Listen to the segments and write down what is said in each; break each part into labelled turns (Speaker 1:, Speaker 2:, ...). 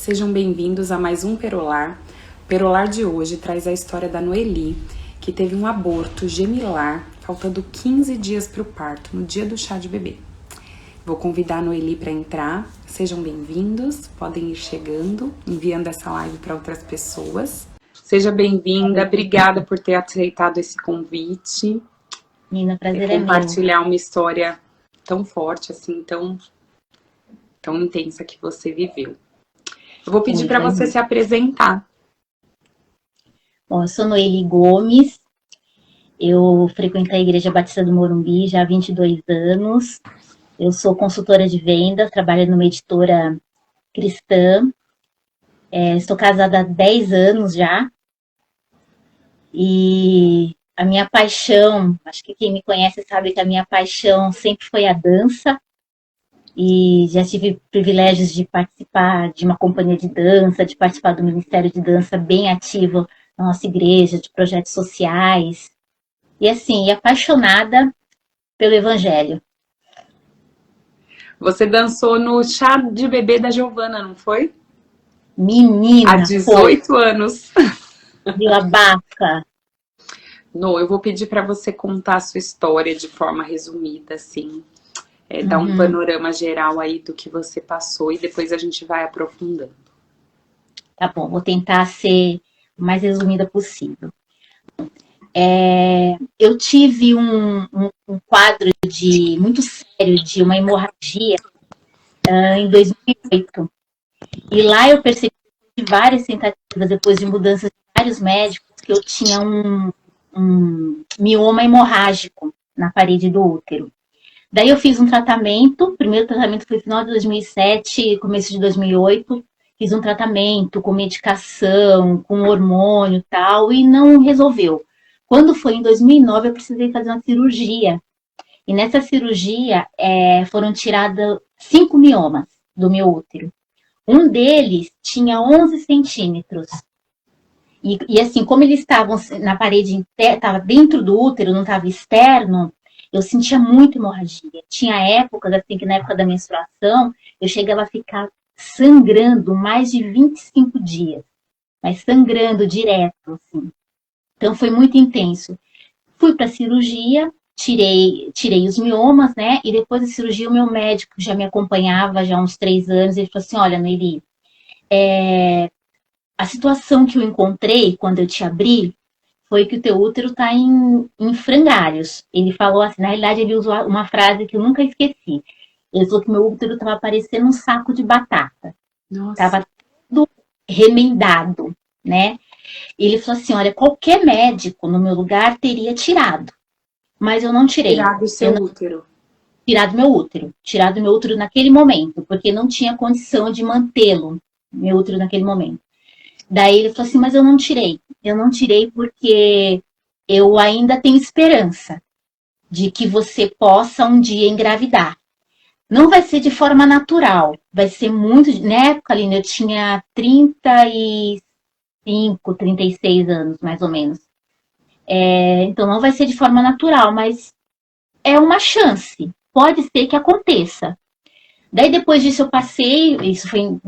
Speaker 1: Sejam bem-vindos a mais um Perolar. O Perolar de hoje traz a história da Noeli, que teve um aborto gemilar, faltando 15 dias para o parto, no dia do chá de bebê. Vou convidar a Noeli para entrar. Sejam bem-vindos, podem ir chegando, enviando essa live para outras pessoas. Seja bem-vinda, obrigada por ter aceitado esse convite.
Speaker 2: Nina, prazer é meu.
Speaker 1: Compartilhar uma história tão forte, assim, tão intensa que você viveu. Eu vou pedir para você se apresentar.
Speaker 2: Bom, eu sou Noeli Gomes, eu frequento a Igreja Batista do Morumbi já há 22 anos, eu sou consultora de vendas, trabalho numa editora cristã, estou casada há 10 anos já, e a minha paixão, acho que quem me conhece sabe que a minha paixão sempre foi a dança, e já tive privilégios de participar de uma companhia de dança, de participar do Ministério de Dança bem ativo na nossa igreja, de projetos sociais, e assim, apaixonada pelo Evangelho.
Speaker 1: Você dançou no chá de bebê da Giovana, não foi?
Speaker 2: Menina,
Speaker 1: há 18 anos.
Speaker 2: Vila Baca.
Speaker 1: No, eu vou pedir para você contar a sua história de forma resumida, assim. Dar um panorama geral aí do que você passou e depois a gente vai aprofundando.
Speaker 2: Tá bom, vou tentar ser o mais resumida possível. Eu tive um quadro muito sério de uma hemorragia em 2008. E lá eu percebi várias tentativas, depois de mudanças de vários médicos, que eu tinha um mioma hemorrágico na parede do útero. Daí eu fiz um tratamento, o primeiro tratamento foi no final de 2007, começo de 2008, fiz um tratamento com medicação, com hormônio e tal, e não resolveu. Quando foi em 2009, eu precisei fazer uma cirurgia. E nessa cirurgia foram tiradas 5 miomas do meu útero. Um deles tinha 11 centímetros. E assim, como eles estavam na parede interna, estava dentro do útero, não estava externo, eu sentia muita hemorragia. Tinha épocas, assim, que na época da menstruação, eu chegava a ficar sangrando mais de 25 dias. Mas sangrando direto, assim. Então foi muito intenso. Fui para a cirurgia, tirei os miomas, né? E depois da cirurgia, o meu médico já me acompanhava já há uns 3 anos. Ele falou assim: olha, Noeli, a situação que eu encontrei quando eu te abri foi que o teu útero está em frangalhos. Ele falou assim, na realidade ele usou uma frase que eu nunca esqueci. Ele falou que meu útero estava parecendo um saco de batata. Estava tudo remendado, né? Ele falou assim, olha, qualquer médico no meu lugar teria tirado, mas eu não tirei.
Speaker 1: Tirado o seu útero.
Speaker 2: Tirado meu útero naquele momento, porque não tinha condição de mantê-lo, meu útero naquele momento. Daí ele falou assim, mas eu não tirei porque eu ainda tenho esperança de que você possa um dia engravidar. Não vai ser de forma natural, vai ser muito... Na época, Aline, eu tinha 35, 36 anos, mais ou menos. Então não vai ser de forma natural, mas é uma chance. Pode ser que aconteça. Daí depois disso eu passei, isso foi em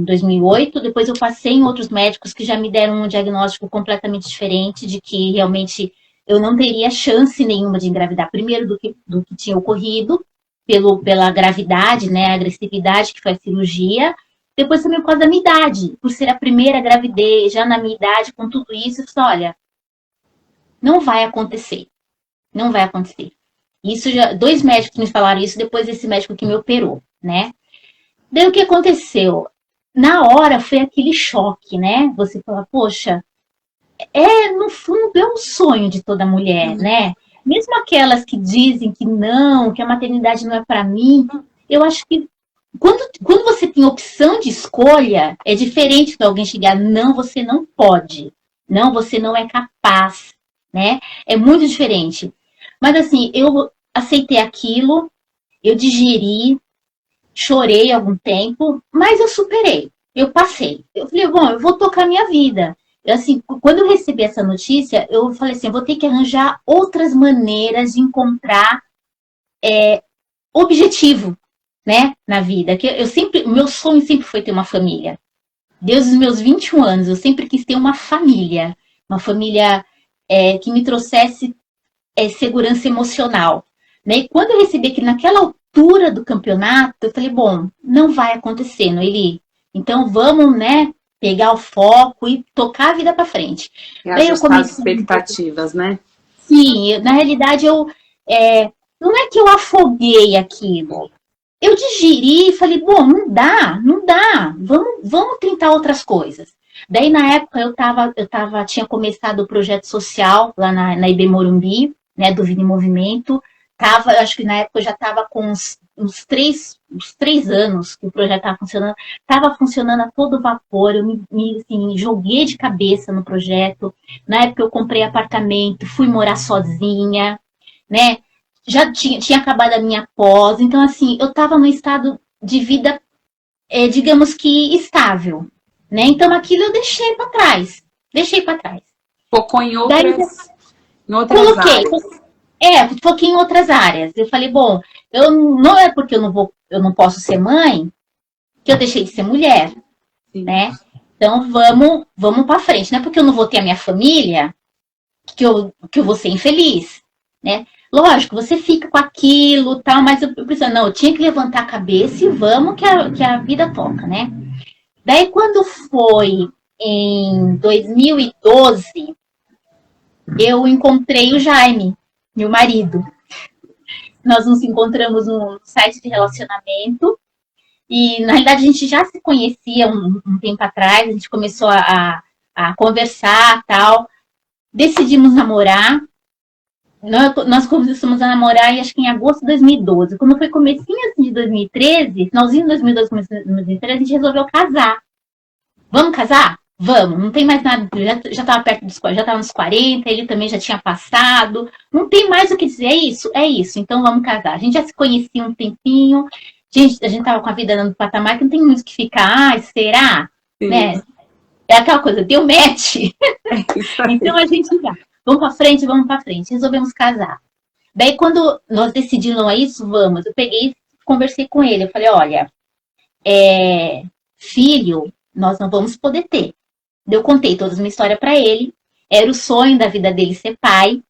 Speaker 2: 2008, depois eu passei em outros médicos que já me deram um diagnóstico completamente diferente, de que realmente eu não teria chance nenhuma de engravidar. Primeiro do que tinha ocorrido, pela gravidade, né, a agressividade que foi a cirurgia, depois também por causa da minha idade, por ser a primeira gravidez, já na minha idade, com tudo isso, eu falei, olha, não vai acontecer. Não vai acontecer. Isso já, 2 médicos me falaram isso depois desse médico que me operou, né? Daí o que aconteceu? Na hora foi aquele choque, né? Você fala, poxa, no fundo é um sonho de toda mulher, né? Mesmo aquelas que dizem que não, que a maternidade não é para mim, eu acho que quando você tem opção de escolha, é diferente de alguém chegar, não, você não pode, não, você não é capaz, né? É muito diferente. Mas assim, eu aceitei aquilo, eu digeri, chorei algum tempo, mas eu superei, eu passei. Eu falei, bom, eu vou tocar minha vida. Eu, assim, quando eu recebi essa notícia, eu falei assim, eu vou ter que arranjar outras maneiras de encontrar objetivo, né, na vida. Que eu sempre, o meu sonho sempre foi ter uma família. Desde os meus 21 anos, eu sempre quis ter uma família que me trouxesse segurança emocional. Né? E quando eu recebi que naquela altura do campeonato, eu falei, bom, não vai acontecer, Noeli. Então vamos, né, pegar o foco e tocar a vida para frente.
Speaker 1: E
Speaker 2: Daí eu
Speaker 1: ajustar as
Speaker 2: comecei.
Speaker 1: expectativas, né?
Speaker 2: Sim, na realidade não é que eu afoguei aquilo. Eu digeri e falei, bom, não dá, vamos tentar outras coisas. Daí, na época, tinha começado o projeto social lá na IB Morumbi, né, do Vida em Movimento. Acho que na época eu já estava com uns 3 anos que o projeto estava funcionando. Estava funcionando a todo vapor, eu me joguei de cabeça no projeto. Na época eu comprei apartamento, fui morar sozinha, né? Já tinha acabado a minha pós, então assim, eu estava num estado de vida, digamos que estável, né? Então aquilo eu deixei para trás.
Speaker 1: Focou em
Speaker 2: Daí
Speaker 1: outras
Speaker 2: coloquei,
Speaker 1: áreas.
Speaker 2: foquei em outras áreas. Eu falei, bom, não é porque eu não posso ser mãe que eu deixei de ser mulher,
Speaker 1: Sim.
Speaker 2: né? Então vamos para frente, não é porque eu não vou ter a minha família que eu vou ser infeliz, né? Lógico, você fica com aquilo, tal, mas eu pensei, não, eu tinha que levantar a cabeça e vamos que a vida toca, né? Daí, quando foi em 2012, eu encontrei o Jaime, meu marido. Nós nos encontramos num site de relacionamento e, na realidade, a gente já se conhecia um tempo atrás, a gente começou a conversar, tal. Decidimos namorar. Nós começamos a namorar, acho que em agosto de 2012. Quando foi comecinho assim, de 2013, finalzinho de 2012, começo de 2013, a gente resolveu casar. Vamos casar? Vamos, não tem mais nada. Já estava perto já estava nos 40, ele também já tinha passado. Não tem mais o que dizer, é isso? É isso, então vamos casar. A gente já se conhecia um tempinho, a gente estava com a vida dando patamar, que não tem muito o que ficar, será? Né? É aquela coisa, deu match. Então a gente já. Vamos pra frente. Resolvemos casar. Daí, quando nós decidimos isso, vamos. Eu peguei e conversei com ele. Eu falei, olha, filho, nós não vamos poder ter. Eu contei toda a minha história para ele. Era o sonho da vida dele ser pai.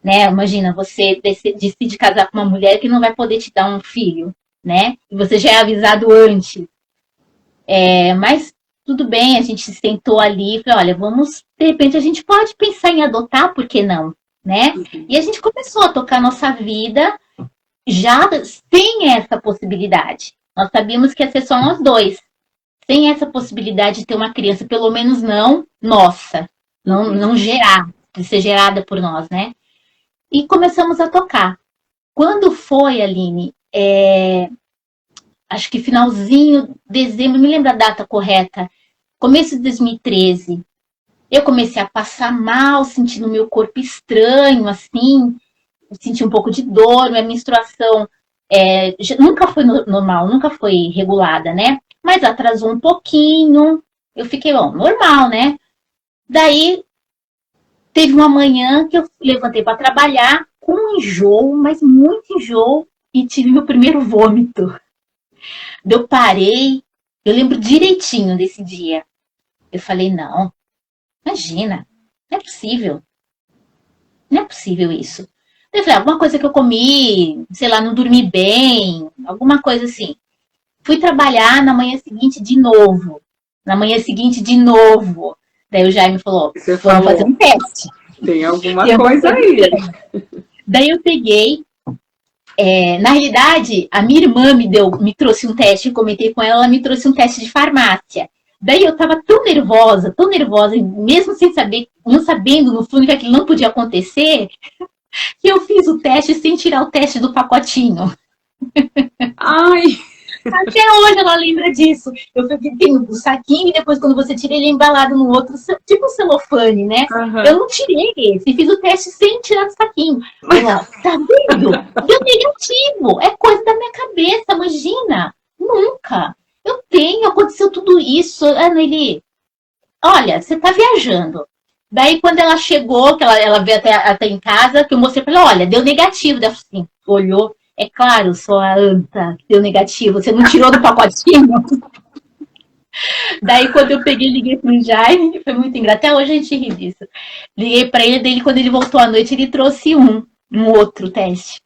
Speaker 2: Né? Imagina, você decide casar com uma mulher que não vai poder te dar um filho, né? E você já é avisado antes. Mas tudo bem, a gente se sentou ali e falou, olha, de repente a gente pode pensar em adotar, por que não? Né? E a gente começou a tocar a nossa vida já sem essa possibilidade. Nós sabíamos que ia ser só nós dois. Sem essa possibilidade de ter uma criança, pelo menos não nossa. Não gerar, de ser gerada por nós, né? E começamos a tocar. Quando foi, Aline, acho que finalzinho, dezembro, me lembro a data correta, começo de 2013, eu comecei a passar mal, sentindo meu corpo estranho, assim, senti um pouco de dor, minha menstruação nunca foi normal, nunca foi regulada, né? Mas atrasou um pouquinho, eu fiquei, bom, normal, né? Daí, teve uma manhã que eu levantei para trabalhar com um enjoo, mas muito enjoo, e tive meu primeiro vômito. Eu parei, eu lembro direitinho desse dia. Eu falei, não, imagina, não é possível. Não é possível isso. Eu falei, alguma coisa que eu comi, sei lá, não dormi bem, alguma coisa assim. Fui trabalhar na manhã seguinte de novo. Na manhã seguinte de novo. Daí o Jaime falou, vamos fazer um teste.
Speaker 1: Tem alguma coisa aí.
Speaker 2: Daí eu peguei. Na realidade, a minha irmã me trouxe um teste, eu comentei com ela me trouxe um teste de farmácia. Daí eu tava tão nervosa, mesmo sem saber, não sabendo no fundo que aquilo não podia acontecer, que eu fiz o teste sem tirar o teste do pacotinho.
Speaker 1: Ai!
Speaker 2: Até hoje ela lembra disso. Eu tenho o saquinho e depois quando você tira ele é embalado no outro, tipo um celofane, né?
Speaker 1: Uhum.
Speaker 2: Eu não tirei esse, fiz o teste sem tirar do saquinho. Ela, tá vendo? Deu negativo. É coisa da minha cabeça, imagina. Nunca. Aconteceu tudo isso. Anneli, olha, você tá viajando. Daí quando ela chegou, que ela veio até em casa, que eu mostrei pra ela, olha, deu negativo. Ela assim, olhou. É claro, só a anta que deu negativo. Você não tirou do pacotinho? Daí, quando eu peguei, liguei pro Jaime, foi muito engraçado. Até hoje a gente ri disso. Liguei pra ele, dele, quando ele voltou à noite, ele trouxe um outro teste.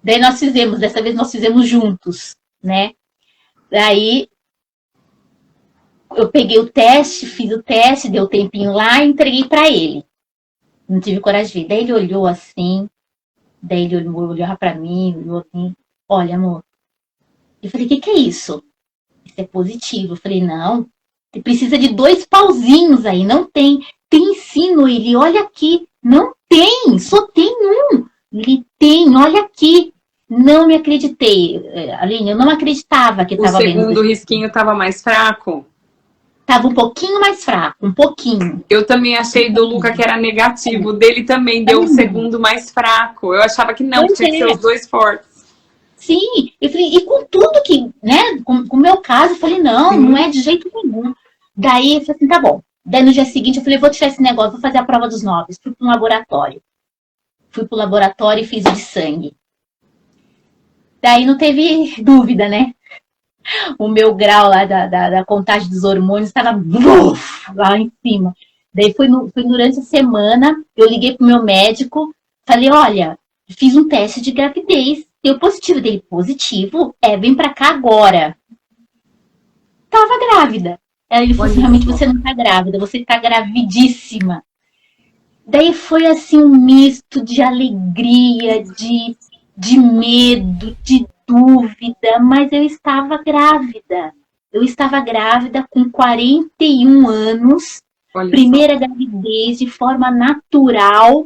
Speaker 2: Daí nós fizemos, dessa vez nós fizemos juntos, né? Daí eu peguei o teste, fiz o teste, deu um tempinho lá e entreguei pra ele. Não tive coragem de ver. Daí ele olhou assim, daí ele olhava pra mim, olhou assim, olha, amor. Eu falei, o que é isso? Isso é positivo. Eu falei, não, você precisa de 2 pauzinhos aí, não tem. Tem sim, Noeli, olha aqui. Não tem, só tem um. Ele tem, olha aqui. Não me acreditei, Aline, eu não acreditava que estava vendo.
Speaker 1: O segundo risquinho estava mais fraco?
Speaker 2: Tava um pouquinho mais fraco, um pouquinho.
Speaker 1: Eu também achei do Luca que era negativo, o dele também deu um segundo mais fraco. Eu achava que não, tinha que ser os 2 fortes.
Speaker 2: Sim, eu falei, e com tudo que, né, com o meu caso, eu falei, não, sim, não é de jeito nenhum. Daí eu falei assim, tá bom. Daí no dia seguinte eu falei, vou tirar esse negócio, vou fazer a prova dos 9. Fui para um laboratório. Fui pro laboratório e fiz o de sangue. Daí não teve dúvida, né? O meu grau lá da contagem dos hormônios estava lá em cima. Daí foi durante a semana, eu liguei pro meu médico, falei, olha, fiz um teste de gravidez, deu positivo. Dele, positivo? Vem pra cá agora. Tava grávida. Aí ele falou assim, realmente você não tá grávida, você tá gravidíssima. Daí foi assim um misto de alegria, de medo, de dúvida, mas eu estava grávida. Eu estava grávida com 41 anos, primeira gravidez de forma natural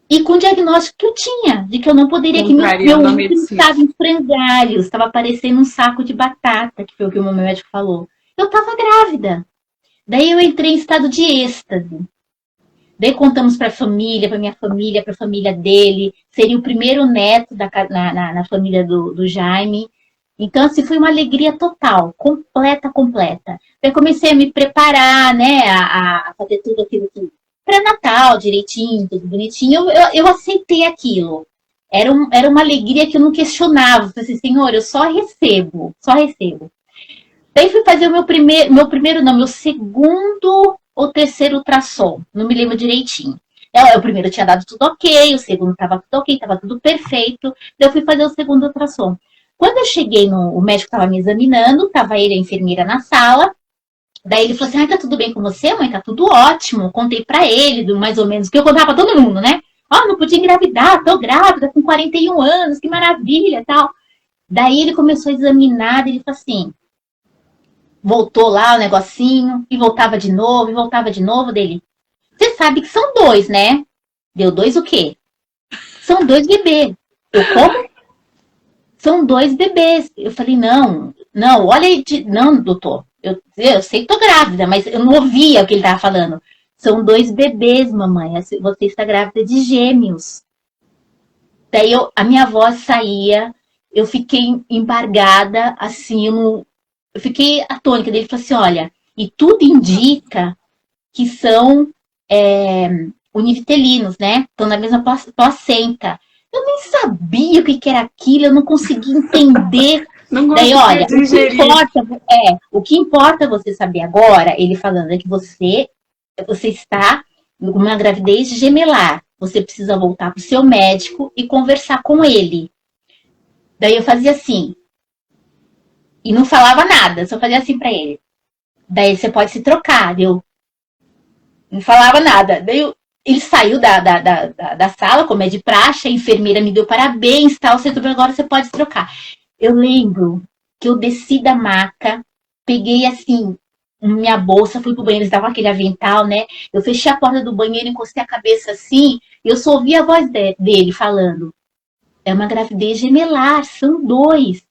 Speaker 2: e com o diagnóstico que eu tinha, de que eu não poderia, que meu útero estava em frangalhos, estava parecendo um saco de batata, que foi o que o meu médico falou. Eu estava grávida. Daí eu entrei em estado de êxtase. Daí contamos para a família, para minha família, para a família dele. Seria o primeiro neto na família do Jaime. Então, assim, foi uma alegria total, completa. Daí comecei a me preparar, né, a fazer tudo aquilo pré-natal, direitinho, tudo bonitinho. Eu aceitei aquilo. Era uma alegria que eu não questionava. Eu falei assim, Senhor, eu só recebo. Daí fui fazer o meu segundo ou terceiro ultrassom, não me lembro direitinho. O primeiro tinha dado tudo ok, o segundo estava tudo ok, estava tudo perfeito. Daí eu fui fazer o segundo ultrassom. Quando eu cheguei, o médico estava me examinando, estava ele e a enfermeira na sala. Daí ele falou assim, tá tudo bem com você, mãe? Tá tudo ótimo. Contei pra ele, mais ou menos, que eu contava pra todo mundo, né? Não podia engravidar, tô grávida, com 41 anos, que maravilha, tal. Daí ele começou a examinar, e ele falou assim, voltou lá o negocinho, e voltava de novo dele. Você sabe que são 2, né? Deu 2 o quê? São 2 bebês. Eu como? São 2 bebês. Eu falei, não, olha aí, não, doutor. Eu sei que tô grávida, mas eu não ouvia o que ele tava falando. São 2 bebês, mamãe. Você está grávida de gêmeos. Daí a minha voz saía, eu fiquei embargada, assim, eu fiquei atônica. Ele falou assim, olha, e tudo indica que são univitelinos, né? Estão na mesma placenta. Eu nem sabia o que era aquilo, eu não conseguia entender. Daí, olha, o que importa você saber agora, ele falando, é que você está numa gravidez gemelar. Você precisa voltar para o seu médico e conversar com ele. Daí eu fazia assim. E não falava nada, só fazia assim para ele. Daí você pode se trocar. Eu não falava nada. Daí ele saiu da sala, como é de praxe, a enfermeira me deu parabéns, tal, agora você pode se trocar. Eu lembro que eu desci da maca, peguei assim, minha bolsa, fui pro banheiro, eles davam aquele avental, né? Eu fechei a porta do banheiro, encostei a cabeça assim, e eu só ouvi a voz dele falando. É uma gravidez gemelar, são 2.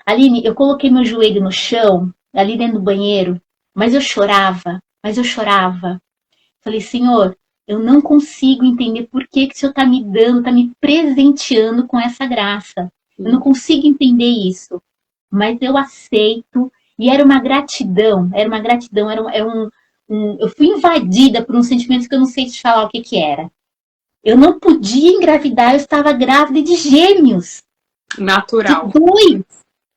Speaker 2: Aline, eu coloquei meu joelho no chão, ali dentro do banheiro, mas eu chorava. Falei, Senhor, eu não consigo entender por que o Senhor tá me dando, tá me presenteando com essa graça. Eu não consigo entender isso, mas eu aceito. E era uma gratidão, eu fui invadida por um sentimento que eu não sei te falar o que era. Eu não podia engravidar, eu estava grávida de gêmeos.
Speaker 1: Natural.
Speaker 2: De 2.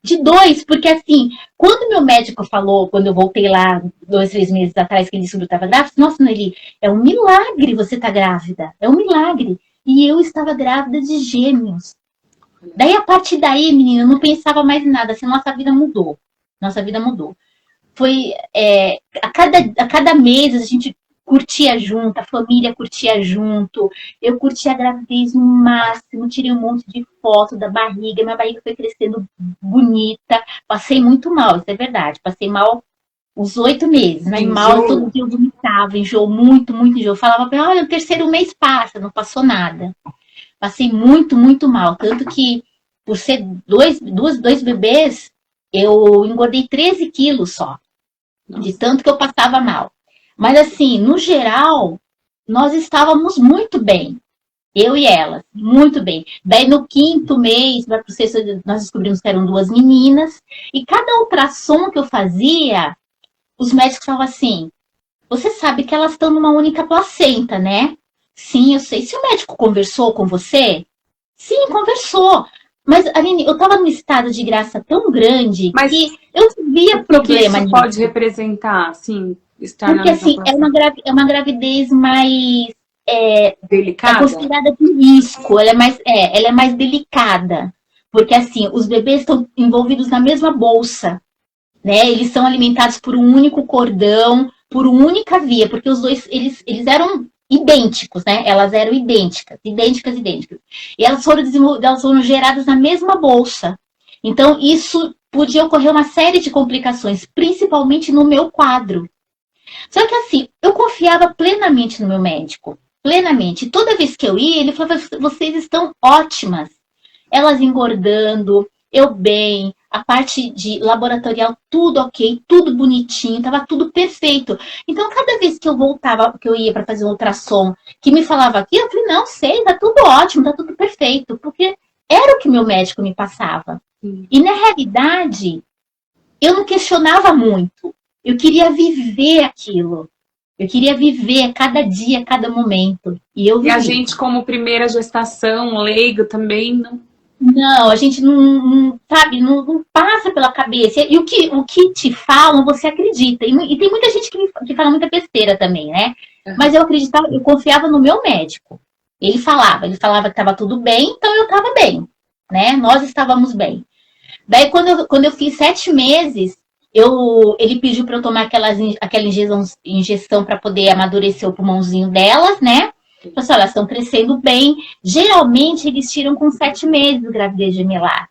Speaker 2: De 2, porque assim, quando meu médico falou, quando eu voltei lá 2, 3 meses atrás, que ele disse que eu estava grávida, nossa, Noeli, é um milagre você estar grávida, é um milagre. E eu estava grávida de gêmeos. Daí, a partir daí, menina, eu não pensava mais em nada, assim, nossa vida mudou. Nossa vida mudou. Foi, a cada mês a gente curtia junto, a família curtia junto, eu curti a gravidez no máximo, tirei um monte de foto da barriga, minha barriga foi crescendo bonita, passei muito mal, isso é verdade, passei mal os 8 meses, mas mal todo dia eu vomitava, enjoo, muito, muito enjoo, falava pra ela, olha, o terceiro mês passa, não passou nada, passei muito, muito mal, tanto que por ser dois bebês, eu engordei 13 quilos só, de tanto que eu passava mal. Mas assim, no geral, nós estávamos muito bem. Eu e ela, muito bem. Daí no quinto mês, nós descobrimos que eram 2 meninas. E cada ultrassom que eu fazia, os médicos falavam assim: você sabe que elas estão numa única placenta, né? Sim, eu sei. Se o médico conversou com você? Sim, conversou. Mas, Aline, eu estava num estado de graça tão grande que eu via problema
Speaker 1: nisso. Pode representar, assim, estar
Speaker 2: porque, assim, é uma gravidez mais
Speaker 1: delicada?
Speaker 2: É considerada de risco, ela é mais delicada. Porque, assim, os bebês estão envolvidos na mesma bolsa, né? Eles são alimentados por um único cordão, por uma única via, porque os dois, eles eram idênticos, né? Elas eram idênticas. E elas foram geradas na mesma bolsa. Então, isso podia ocorrer uma série de complicações, principalmente no meu quadro. Só que assim, eu confiava plenamente no meu médico. Plenamente. Toda vez que eu ia, ele falava: vocês estão ótimas. Elas engordando, eu bem, a parte de laboratorial, tudo ok, tudo bonitinho, tava tudo perfeito. Então, cada vez que eu voltava, que eu ia para fazer um ultrassom, que me falava aqui, eu falei: não sei, tá tudo ótimo, tá tudo perfeito. Porque era o que meu médico me passava. E na realidade, eu não questionava muito. Eu queria viver aquilo. Eu queria viver cada dia, cada momento. E
Speaker 1: a gente, como primeira gestação, leigo também,
Speaker 2: não, a gente não sabe, não passa pela cabeça. E o que te falam, você acredita. E tem muita gente que fala muita besteira também, né? Mas eu acreditava, eu confiava no meu médico. Ele falava que estava tudo bem, então eu estava bem, né? Nós estávamos bem. Daí, quando eu fiz 7 meses, ele pediu para eu tomar aquela injeção para poder amadurecer o pulmãozinho delas, né? Falei assim: olha, elas estão crescendo bem. Geralmente, eles tiram com 7 meses de gravidez gemelar.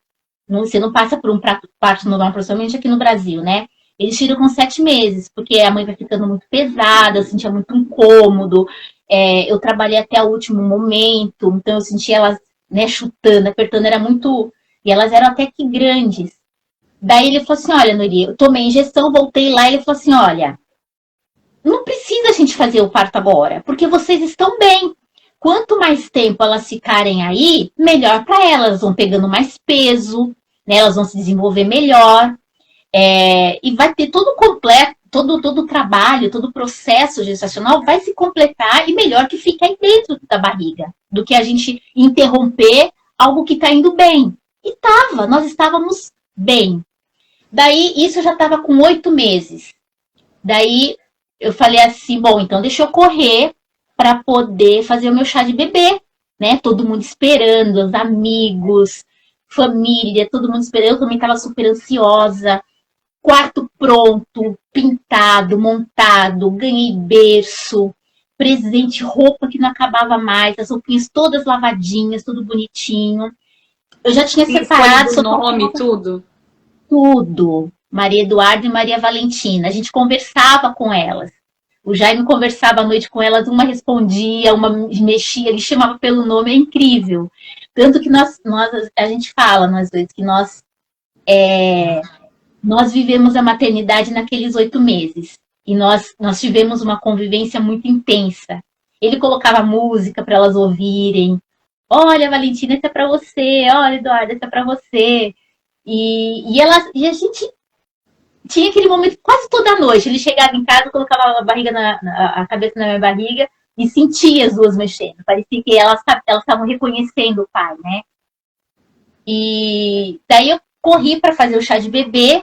Speaker 2: Você não passa por um parto normal, principalmente aqui no Brasil, né? Eles tiram com 7 meses, porque a mãe vai ficando muito pesada, eu sentia muito incômodo. Eu trabalhei até o último momento, então eu sentia elas, né, chutando, apertando, era muito... E elas eram até que grandes. Daí ele falou assim: olha, Nuri, eu tomei injeção, voltei lá, e ele falou assim: olha, não precisa a gente fazer o parto agora, porque vocês estão bem. Quanto mais tempo elas ficarem aí, melhor para elas. Elas vão pegando mais peso, né? Elas vão se desenvolver melhor. E vai ter todo completo, todo o trabalho, todo o processo gestacional vai se completar, e melhor que fique aí dentro da barriga, do que a gente interromper algo que está indo bem. E nós estávamos bem. Daí, isso eu já estava com 8 meses. Daí, eu falei assim: bom, então deixa eu correr para poder fazer o meu chá de bebê, né? Todo mundo esperando, os amigos, família, todo mundo esperando. Eu também estava super ansiosa. Quarto pronto, pintado, montado, ganhei berço, presente, roupa que não acabava mais, as roupinhas todas lavadinhas, tudo bonitinho. Eu já tinha separado...
Speaker 1: nome, tudo?
Speaker 2: Tudo. Maria Eduarda e Maria Valentina. A gente conversava com elas. O Jaime conversava à noite com elas, uma respondia, uma mexia, ele chamava pelo nome, é incrível. Tanto que a gente fala, nós dois, que nós vivemos a maternidade naqueles 8 meses. E nós tivemos uma convivência muito intensa. Ele colocava música para elas ouvirem. Olha, Valentina, essa é para você. Olha, Eduardo, essa é para você. E a gente tinha aquele momento quase toda noite. Ele chegava em casa, colocava a cabeça na minha barriga e sentia as duas mexendo. Parecia que elas estavam reconhecendo o pai, né? E daí eu corri para fazer o chá de bebê,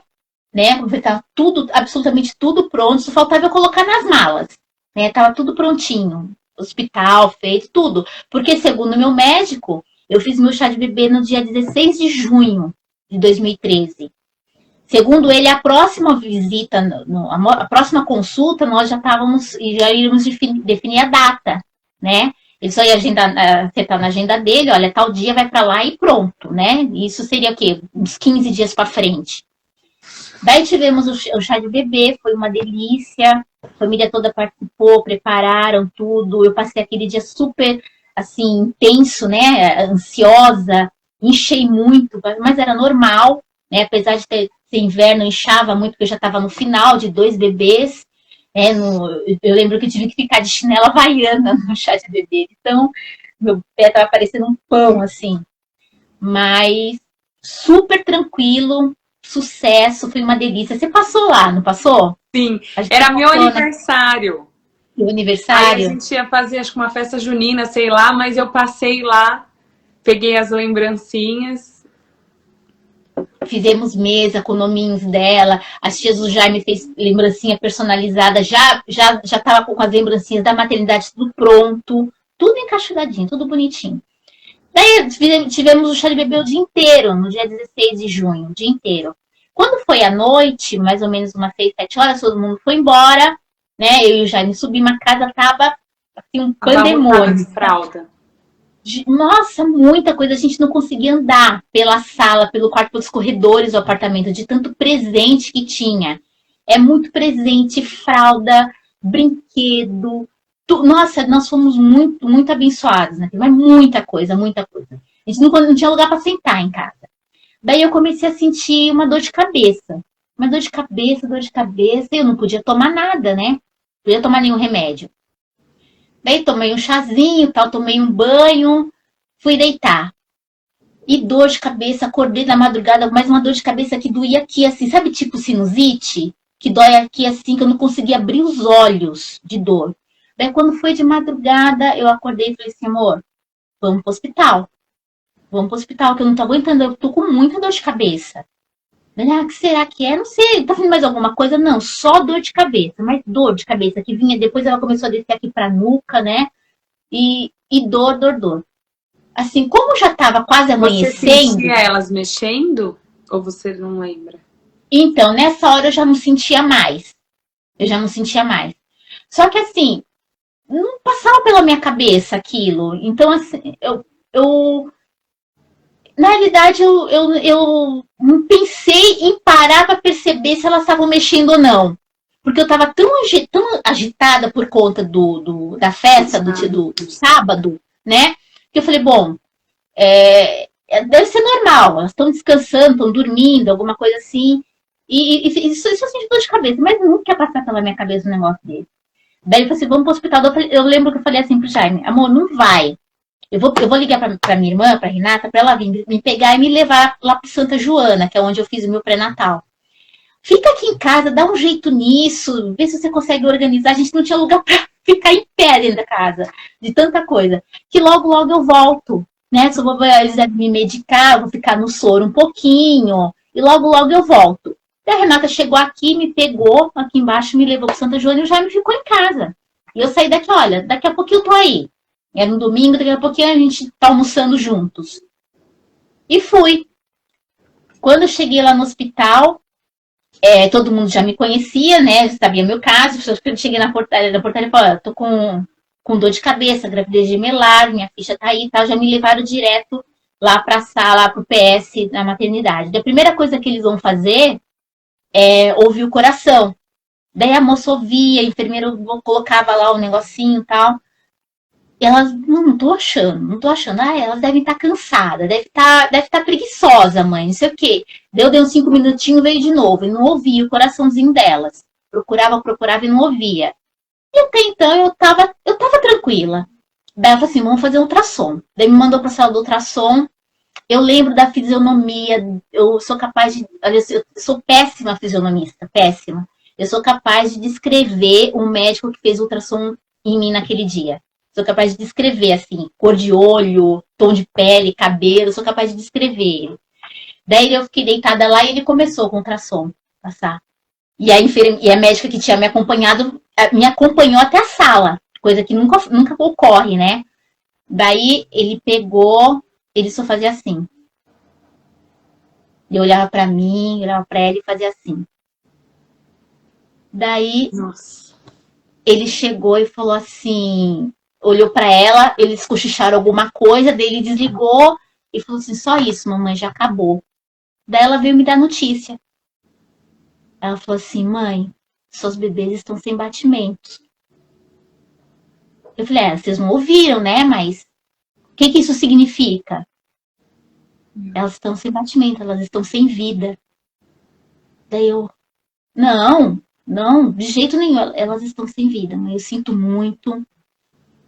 Speaker 2: né? Porque tava tudo, absolutamente tudo pronto, só faltava eu colocar nas malas, né? Tava tudo prontinho, hospital feito, tudo. Porque, segundo meu médico, eu fiz meu chá de bebê no dia 16 de junho de 2013. Segundo ele, a próxima visita, a próxima consulta, nós já estávamos e já iríamos definir a data, né? Ele só ia acertar na agenda dele, olha, tal dia vai para lá e pronto, né? Isso seria o quê? Uns 15 dias para frente. Daí tivemos o chá de bebê, foi uma delícia, a família toda participou, prepararam tudo. Eu passei aquele dia super, assim, intenso, né? Ansiosa, enchei muito, mas era normal, né? Apesar de ser inverno, inchava muito, porque eu já estava no final de 2 bebês. Eu lembro que eu tive que ficar de chinela havaiana no chá de bebê. Então, meu pé estava parecendo um pão, assim. Mas super tranquilo, sucesso, foi uma delícia. Você passou lá, não passou?
Speaker 1: Sim, era meu aniversário.
Speaker 2: Meu
Speaker 1: Aí a
Speaker 2: aniversário?
Speaker 1: gente ia fazer, acho que uma festa junina, sei lá, mas eu passei lá, peguei as lembrancinhas.
Speaker 2: Fizemos mesa com nominhos dela. As tias do Jaime fez lembrancinha personalizada. Já tava com as lembrancinhas da maternidade tudo pronto. Tudo encaixotadinho, tudo bonitinho. Daí tivemos o chá de bebê o dia inteiro, no dia 16 de junho, o dia inteiro. Quando foi à noite, mais ou menos umas 6, 7 horas, todo mundo foi embora, né? Eu e o Jaime subimos, a casa tava assim, um pandemônio.
Speaker 1: De fralda.
Speaker 2: Nossa, muita coisa. A gente não conseguia andar pela sala, pelo quarto, pelos corredores do apartamento, de tanto presente que tinha. É muito presente, fralda, brinquedo. Nossa, nós fomos muito, muito abençoados, né? Mas muita coisa, muita coisa. A gente não tinha lugar para sentar em casa. Daí eu comecei a sentir uma dor de cabeça. Uma dor de cabeça, dor de cabeça. E eu não podia tomar nada, né? Não podia tomar nenhum remédio. Daí tomei um chazinho, tal, tomei um banho, fui deitar. E dor de cabeça, acordei na madrugada, mais uma dor de cabeça que doía aqui, assim, sabe tipo sinusite? Que dói aqui assim, que eu não conseguia abrir os olhos de dor. Daí quando foi de madrugada, eu acordei e falei assim, amor, vamos pro hospital. Vamos pro hospital, que eu não tô aguentando, eu tô com muita dor de cabeça. Ah, que será que é? Não sei, tá vindo mais alguma coisa? Não, só dor de cabeça, mas dor de cabeça que vinha, depois ela começou a descer aqui pra nuca, né? E dor, dor, dor. Assim, como já tava quase amanhecendo...
Speaker 1: Você sentia elas mexendo? Ou você não lembra?
Speaker 2: Então, nessa hora eu já não sentia mais. Eu já não sentia mais. Só que assim, não passava pela minha cabeça aquilo. Então, assim, na realidade, eu não pensei em parar para perceber se elas estavam mexendo ou não. Porque eu estava tão agitada por conta da festa do sábado, né? Que eu falei, bom, deve ser normal. Elas estão descansando, estão dormindo, alguma coisa assim. E isso eu senti dor de cabeça. Mas nunca ia passar pela minha cabeça um negócio desse. Daí eu falei assim, vamos pro hospital. Eu lembro que eu falei assim pro Jaime, amor, não vai. Eu vou ligar pra minha irmã, pra Renata, pra ela vir me pegar e me levar lá pro Santa Joana, que é onde eu fiz o meu pré-natal. Fica aqui em casa, dá um jeito nisso, vê se você consegue organizar. A gente não tinha lugar pra ficar em pé dentro da casa, de tanta coisa. Que logo, logo eu volto, né? Eles devem me medicar, vou ficar no soro um pouquinho, e logo, logo eu volto. E a Renata chegou aqui, me pegou aqui embaixo, me levou pro Santa Joana e o Jaime ficou em casa. E eu saí daqui, olha, daqui a pouquinho eu tô aí. Era um domingo, daqui a pouquinho a gente tá almoçando juntos. E fui. Quando eu cheguei lá no hospital, todo mundo já me conhecia, né? Sabia meu caso. Eu cheguei na portaria e falei, tô com dor de cabeça, gravidez gemelar, minha ficha tá aí e tal. Já me levaram direto lá pra sala, pro PS da maternidade. A primeira coisa que eles vão fazer é ouvir o coração. Daí a moça ouvia, a enfermeira colocava lá o negocinho e tal. E elas, não tô achando. Ah, elas devem estar cansadas, deve estar preguiçosa, mãe, não sei o quê. Deu uns 5 minutinhos, veio de novo, e não ouvia o coraçãozinho delas. Procurava e não ouvia. E até então eu tava tranquila. Daí ela falou assim, vamos fazer um ultrassom. Daí me mandou pra sala do ultrassom. Eu lembro da fisionomia, eu sou capaz de... Eu sou péssima fisionomista, péssima. Eu sou capaz de descrever um médico que fez ultrassom em mim naquele dia. Sou capaz de descrever, assim, cor de olho, tom de pele, cabelo, sou capaz de descrever ele. Daí eu fiquei deitada lá e ele começou com o ultrassom passar. E a médica que tinha me acompanhado me acompanhou até a sala, coisa que nunca ocorre, né? Daí ele pegou, ele só fazia assim. Ele olhava pra mim, olhava pra ela e fazia assim. Daí
Speaker 1: Nossa.
Speaker 2: ele chegou e falou assim, olhou pra ela, eles cochicharam alguma coisa, daí ele desligou e falou assim, só isso, mamãe, já acabou. Daí ela veio me dar notícia. Ela falou assim, mãe, seus bebês estão sem batimento. Eu falei, vocês não ouviram, né? Mas o que isso significa? Elas estão sem batimento, elas estão sem vida. Daí eu, não, de jeito nenhum, elas estão sem vida. Mãe, eu sinto muito,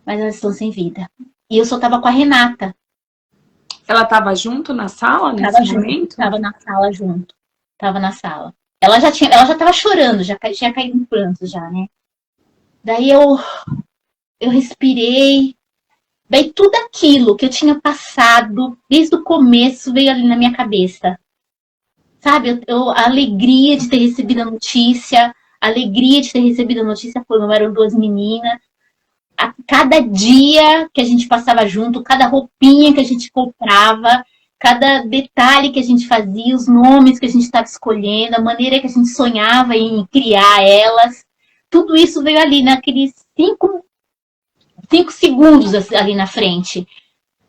Speaker 2: mas elas estão sem vida. E eu só tava com a Renata.
Speaker 1: Ela tava junto na sala nesse momento?
Speaker 2: Tava na sala junto. Tava na sala. Ela já tava chorando, já tinha caído em prantos já, né? Daí eu respirei. Daí tudo aquilo que eu tinha passado desde o começo veio ali na minha cabeça. Sabe, a alegria de ter recebido a notícia, como eram duas meninas. A cada dia que a gente passava junto, cada roupinha que a gente comprava, cada detalhe que a gente fazia, os nomes que a gente estava escolhendo, a maneira que a gente sonhava em criar elas, tudo isso veio ali naqueles 5 segundos ali na frente.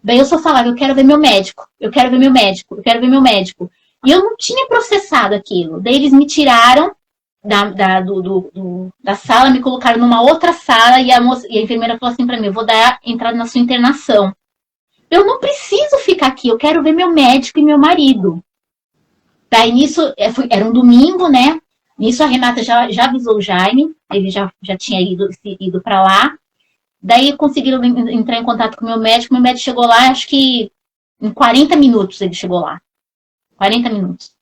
Speaker 2: Daí eu só falava, eu quero ver meu médico, eu quero ver meu médico, eu quero ver meu médico. E eu não tinha processado aquilo. Daí eles me tiraram da sala, me colocaram numa outra sala e a enfermeira falou assim pra mim, eu vou dar entrada na sua internação. Eu não preciso ficar aqui, eu quero ver meu médico e meu marido. Daí nisso, era um domingo, né? Nisso a Renata já avisou o Jaime, ele já tinha ido pra lá. Daí conseguiram entrar em contato com o meu médico chegou lá, acho que em 40 minutos ele chegou lá. 40 minutos.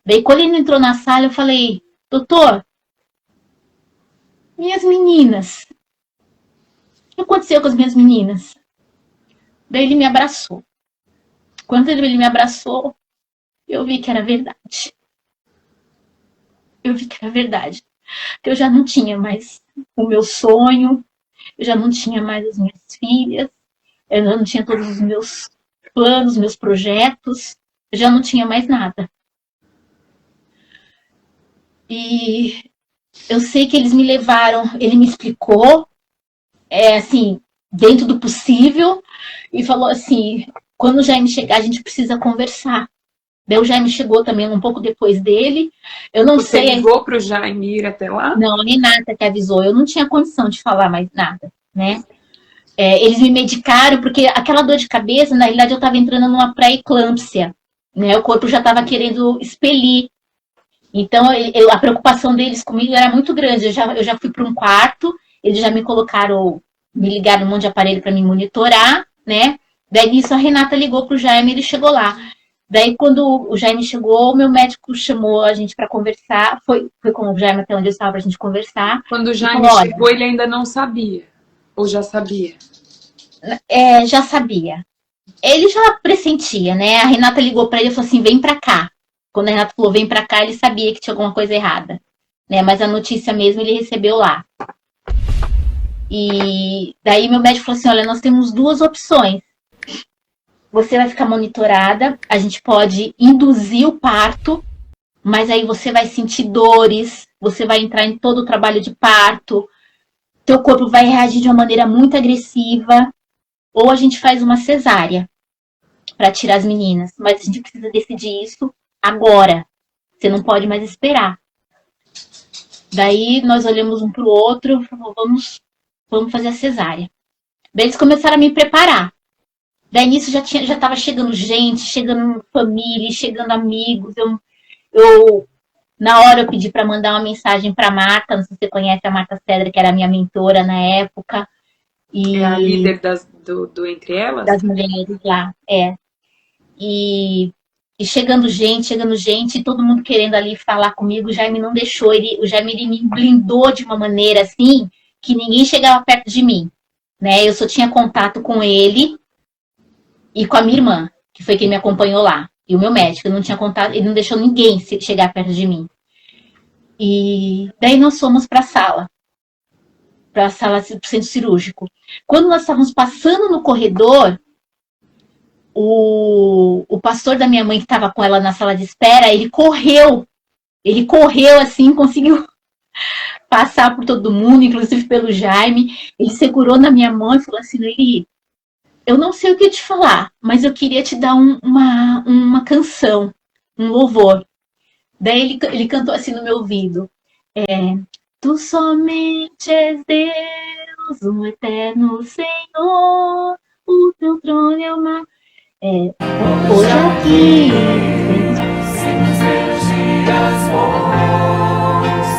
Speaker 2: Daí quando ele entrou na sala, eu falei, doutor, minhas meninas, o que aconteceu com as minhas meninas? Daí ele me abraçou. Quando ele me abraçou, eu vi que era verdade. Que eu já não tinha mais o meu sonho, eu já não tinha mais as minhas filhas, eu já não tinha todos os meus planos, meus projetos, eu já não tinha mais nada. E eu sei que eles me levaram, ele me explicou, assim, dentro do possível, e falou assim, quando o Jaime chegar, a gente precisa conversar. Daí o Jaime chegou também um pouco depois dele. Eu não sei.
Speaker 1: Você ligou pro Jaime ir até lá?
Speaker 2: Não, a Renata que avisou. Eu não tinha condição de falar mais nada, né? Eles me medicaram, porque aquela dor de cabeça, na realidade, eu estava entrando numa pré-eclâmpsia, né? O corpo já estava querendo expelir. Então, a preocupação deles comigo era muito grande. Eu já fui para um quarto, eles já me ligaram um monte de aparelho para me monitorar, né? Daí nisso a Renata ligou pro Jaime, ele chegou lá. Daí quando o Jaime chegou, o meu médico chamou a gente para conversar, foi com o Jaime até onde eu estava pra gente conversar.
Speaker 1: Quando o Jaime chegou, ele ainda não sabia? Ou já sabia?
Speaker 2: Já sabia. Ele já pressentia, né? A Renata ligou para ele e falou assim, vem para cá. Quando a Renata falou, vem para cá, ele sabia que tinha alguma coisa errada, né? Mas a notícia mesmo ele recebeu lá. E daí meu médico falou assim, olha, nós temos 2 opções. Você vai ficar monitorada, a gente pode induzir o parto, mas aí você vai sentir dores, você vai entrar em todo o trabalho de parto, teu corpo vai reagir de uma maneira muito agressiva, ou a gente faz uma cesárea para tirar as meninas, mas a gente precisa decidir isso agora, você não pode mais esperar. Daí nós olhamos um para o outro, vamos fazer a cesárea. Daí eles começaram a me preparar. Daí nisso já estava chegando gente, chegando família, chegando amigos. Eu na hora eu pedi para mandar uma mensagem para Marta, não sei se você conhece a Marta Cedra, que era a minha mentora na época.
Speaker 1: É a líder do Entre Elas?
Speaker 2: Das mulheres lá, E chegando gente, todo mundo querendo ali falar comigo. O Jaime não deixou, o Jaime ele me blindou de uma maneira assim, que ninguém chegava perto de mim, né? Eu só tinha contato com ele e com a minha irmã, que foi quem me acompanhou lá. E o meu médico não tinha contato, ele não deixou ninguém chegar perto de mim. E daí nós fomos para a sala do centro cirúrgico. Quando nós estávamos passando no corredor, o pastor da minha mãe, que estava com ela na sala de espera, ele correu assim, conseguiu passar por todo mundo, inclusive pelo Jaime. Ele segurou na minha mão e falou assim: Noeli, eu não sei o que te falar, mas eu queria te dar uma canção, um louvor. Daí ele cantou assim no meu ouvido: Tu somente és Deus, o eterno Senhor, o teu trono é uma. Hoje aqui.
Speaker 3: Sem os meus dias bons,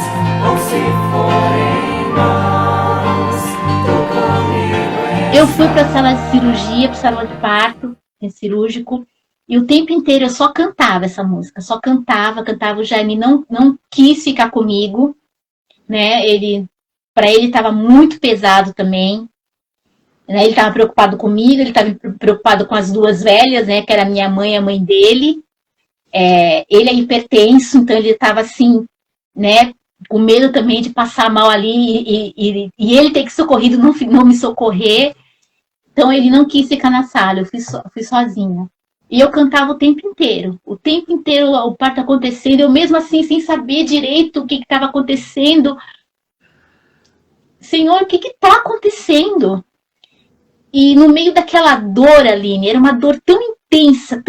Speaker 3: ou se forem maus, tu comigo és.
Speaker 2: Eu fui para a sala de cirurgia, para a sala de parto cirúrgico, e o tempo inteiro eu só cantava essa música, só cantava. O Jaime não quis ficar comigo, né? Para ele estava muito pesado também. Né? Ele estava preocupado comigo, ele estava preocupado com as duas velhas, né? Que era minha mãe e a mãe dele. Ele é hipertenso, então ele estava assim, né? Com medo também de passar mal ali e ele ter que socorrido não me socorrer. Então ele não quis ficar na sala, eu fui sozinha. E eu cantava o tempo inteiro o parto acontecendo, eu mesmo assim, sem saber direito o que estava acontecendo. Senhor, o que está acontecendo? E no meio daquela dor, Aline, era uma dor tão intensa,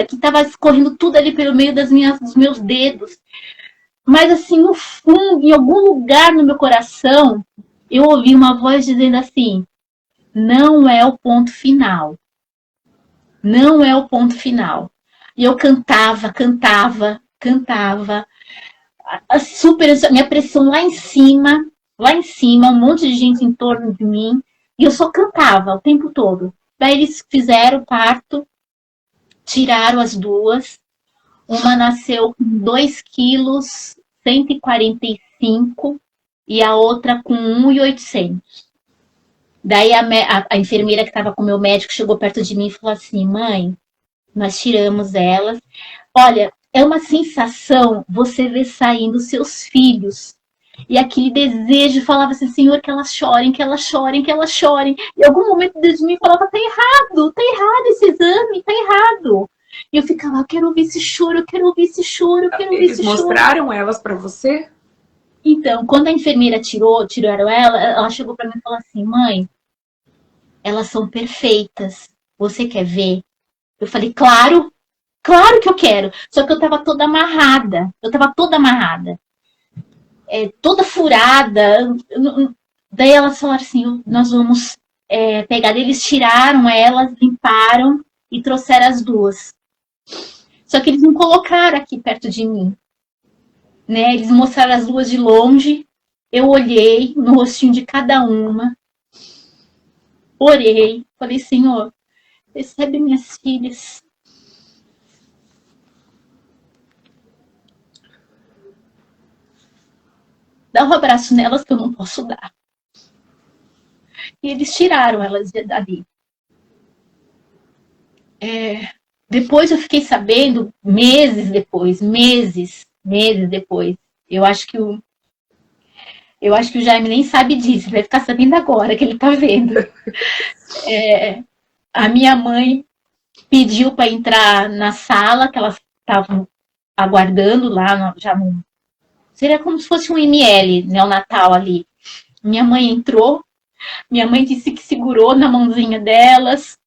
Speaker 2: que estava escorrendo tudo ali pelo meio dos meus dedos. Mas assim, no fundo, em algum lugar no meu coração, eu ouvi uma voz dizendo assim: não é o ponto final. Não é o ponto final. E eu cantava. Minha pressão lá em cima, um monte de gente em torno de mim. E eu só cantava o tempo todo. Daí eles fizeram o parto, tiraram as duas. Uma nasceu com 2 quilos, 145, e a outra com 1,800. Daí a enfermeira que estava com o meu médico chegou perto de mim e falou assim: mãe, nós tiramos elas. Olha, é uma sensação você ver saindo seus filhos. E aquele desejo falava assim: Senhor, que elas chorem. E em algum momento dentro de mim falava: tá errado esse exame, tá errado. E eu ficava: eu quero ouvir esse choro.
Speaker 1: Eles mostraram elas para você?
Speaker 2: Então, quando a enfermeira tiraram ela chegou para mim e falou assim: mãe, elas são perfeitas. Você quer ver? Eu falei: claro que eu quero. Só que eu tava toda amarrada. Toda furada. Daí elas falaram assim: nós vamos pegar. Eles tiraram elas, limparam e trouxeram as duas. Só que eles não colocaram aqui perto de mim. Né? Eles mostraram as duas de longe. Eu olhei no rostinho de cada uma. Orei. Falei: Senhor, recebe minhas filhas. Dá um abraço nelas que eu não posso dar. E eles tiraram elas dali. Depois eu fiquei sabendo, meses depois, eu acho que o Jaime nem sabe disso, ele vai ficar sabendo agora que ele tá vendo. A minha mãe pediu para entrar na sala, que elas estavam aguardando lá, seria como se fosse um ML neonatal ali. Minha mãe entrou, minha mãe disse que segurou na mãozinha delas,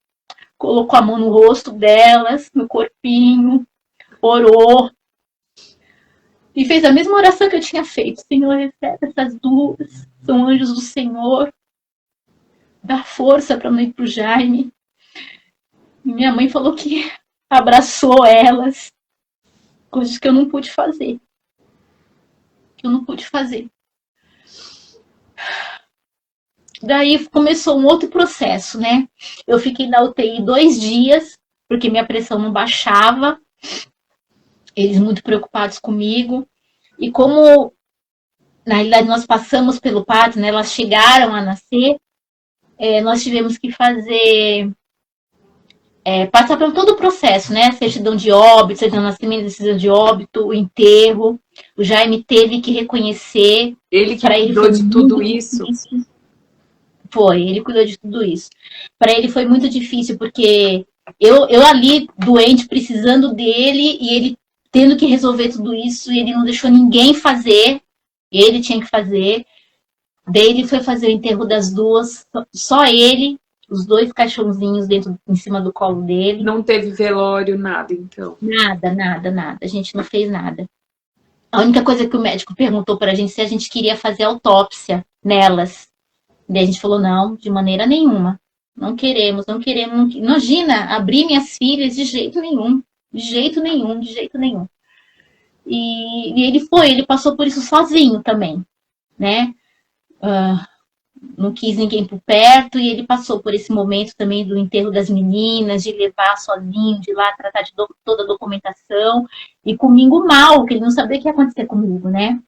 Speaker 2: colocou a mão no rosto delas, no corpinho, orou. E fez a mesma oração que eu tinha feito. Senhor, recebe essas duas, são anjos do Senhor. Dá força para não ir pro Jaime. E minha mãe falou que abraçou elas, coisas que eu não pude fazer. Daí começou um outro processo, né? Eu fiquei na UTI 2 dias, porque minha pressão não baixava. Eles muito preocupados comigo. E como, na realidade, nós passamos pelo parto, né? Elas chegaram a nascer, nós tivemos que fazer passa por todo o processo, né? Certidão de óbito, certidão de nascimento, decisão de óbito, o enterro. O Jaime teve que reconhecer.
Speaker 1: Ele que
Speaker 2: Para ele
Speaker 1: cuidou
Speaker 2: foi
Speaker 1: de
Speaker 2: muito
Speaker 1: tudo isso.
Speaker 2: difícil. Ele cuidou de tudo isso. Para ele foi muito difícil, porque eu ali, doente, precisando dele, e ele tendo que resolver tudo isso, e ele não deixou ninguém fazer, ele tinha que fazer. Daí ele foi fazer o enterro das duas, só ele, os dois caixãozinhos em cima do colo dele.
Speaker 1: Não teve velório, nada, então.
Speaker 2: Nada, nada, nada. A gente não fez nada. A única coisa que o médico perguntou pra gente se a gente queria fazer autópsia nelas. Daí a gente falou, não, de maneira nenhuma. Não queremos, não queremos. Não... Imagina, abrir minhas filhas de jeito nenhum. De jeito nenhum, de jeito nenhum. E ele passou por isso sozinho também, né? Não quis ninguém por perto, e ele passou por esse momento também do enterro das meninas, de levar sozinho, de ir lá tratar de toda a documentação, e comigo mal, que ele não sabia o que ia acontecer comigo, né?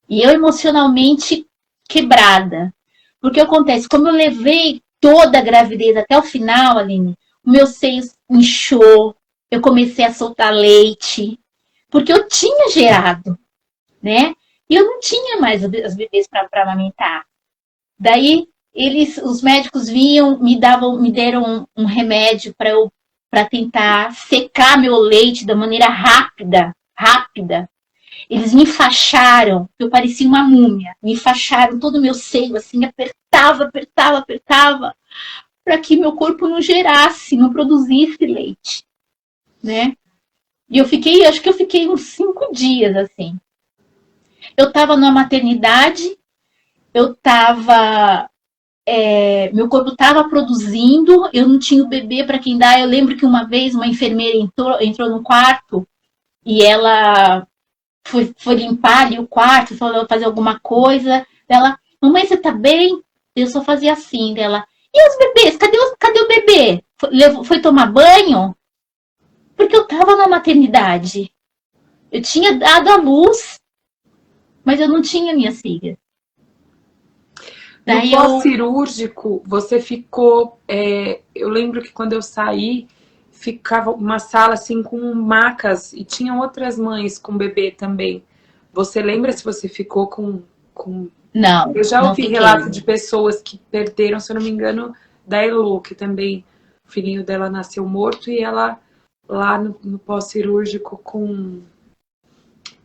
Speaker 2: E eu emocionalmente quebrada. Porque acontece, como eu levei toda a gravidez até o final, Aline, o meu seio inchou, eu comecei a soltar leite, porque eu tinha gerado, né? E eu não tinha mais as bebês para amamentar. Daí os médicos vinham, me deram um remédio para tentar secar meu leite da maneira rápida. Eles me enfaixaram, eu parecia uma múmia. Me enfaixaram todo o meu seio, assim, apertava, para que meu corpo não gerasse, não produzisse leite, né? E acho que eu fiquei uns 5 dias, assim. Eu estava numa maternidade, meu corpo estava produzindo, eu não tinha o bebê para quem dar. Eu lembro que uma vez uma enfermeira entrou no quarto e ela foi limpar ali o quarto, falou fazer alguma coisa. Ela, mamãe, você tá bem? Eu só fazia assim dela. E os bebês? Cadê o bebê? Foi tomar banho? Porque eu tava na maternidade. Eu tinha dado à luz, mas eu não tinha minhas filhas.
Speaker 1: No pós-cirúrgico, você ficou... eu lembro que quando eu saí, ficava uma sala assim com macas e tinham outras mães com bebê também. Você lembra se você ficou com...
Speaker 2: Não.
Speaker 1: Eu já ouvi
Speaker 2: fiquei.
Speaker 1: relato de pessoas que perderam, se eu não me engano, da Elo, que também o filhinho dela nasceu morto e ela lá no pós-cirúrgico com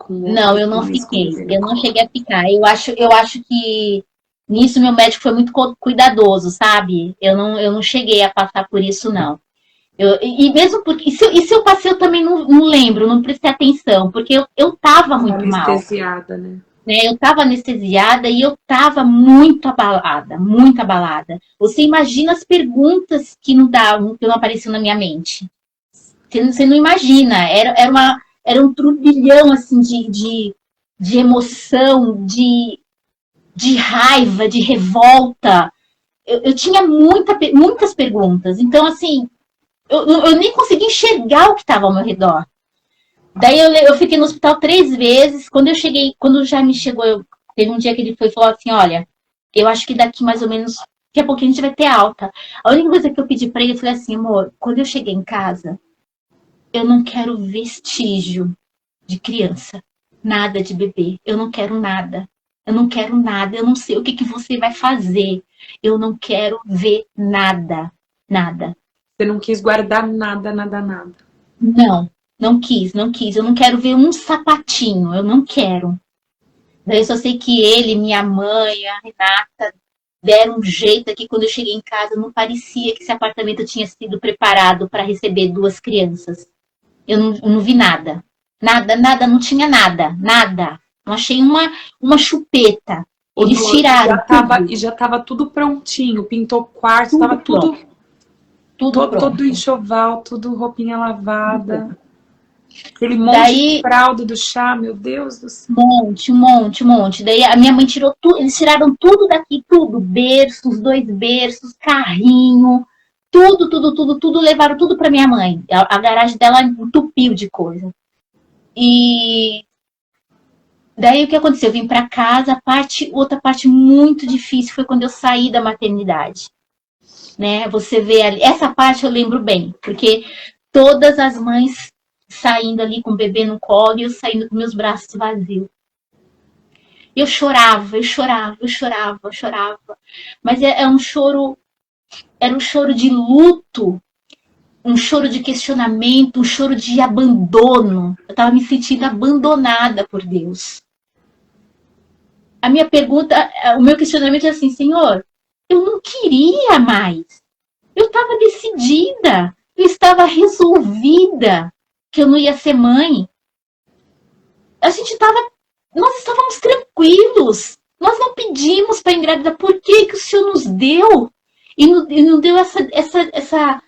Speaker 2: Não, eu não fiquei. Eu não cheguei a ficar. Eu acho que nisso meu médico foi muito cuidadoso, sabe? Eu não cheguei a passar por isso, não. E mesmo porque. E se eu passei, eu também não lembro, não prestei atenção, porque eu tava muito mal.
Speaker 1: Anestesiada, né?
Speaker 2: Eu tava anestesiada e eu tava muito abalada, muito abalada. Você imagina as perguntas que não apareciam na minha mente. Você não imagina, era um turbilhão assim de emoção, de raiva, de revolta. Eu tinha muitas perguntas. Então, assim, eu nem conseguia enxergar o que estava ao meu redor. Daí eu fiquei no hospital 3 vezes. Quando já me chegou, teve um dia que ele foi e falou assim, olha, eu acho que daqui mais ou menos, daqui a pouquinho a gente vai ter alta. A única coisa que eu pedi para ele, eu falei assim, amor, quando eu cheguei em casa, eu não quero vestígio de criança, nada de bebê, eu não quero nada. Eu não quero nada, eu não sei o que você vai fazer. Eu não quero ver nada, nada.
Speaker 1: Você não quis guardar nada.
Speaker 2: Não quis. Eu não quero ver um sapatinho, eu não quero. Daí eu só sei que ele, minha mãe, a Renata, deram um jeito aqui. Quando eu cheguei em casa, não parecia que esse apartamento tinha sido preparado para receber 2 crianças. Eu não vi nada. Nada, não tinha nada. Não achei uma chupeta. Eles tiraram
Speaker 1: E já estava tudo prontinho. Pintou quarto, estava tudo
Speaker 2: pronto.
Speaker 1: Todo enxoval, tudo roupinha lavada. Aquele monte de fralda do chá, meu Deus do céu.
Speaker 2: Um monte. Daí a minha mãe tirou tudo, eles tiraram tudo daqui, tudo. Berço, os 2 berços, carrinho, tudo, levaram tudo para minha mãe. A garagem dela entupiu de coisa. E daí o que aconteceu? Eu vim para casa, outra parte muito difícil foi quando eu saí da maternidade. né? Você vê ali, essa parte eu lembro bem, porque todas as mães saindo ali com o bebê no colo e eu saindo com meus braços vazios. Eu chorava, eu chorava, eu chorava, eu chorava. Mas é um choro, era um choro de luto, um choro de questionamento, um choro de abandono. Eu estava me sentindo abandonada por Deus. A minha pergunta, o meu questionamento é assim, Senhor, eu não queria mais. Eu estava decidida, eu estava resolvida que eu não ia ser mãe. Nós estávamos tranquilos. Nós não pedimos para engravidar. Por que que o Senhor nos deu? E não deu essa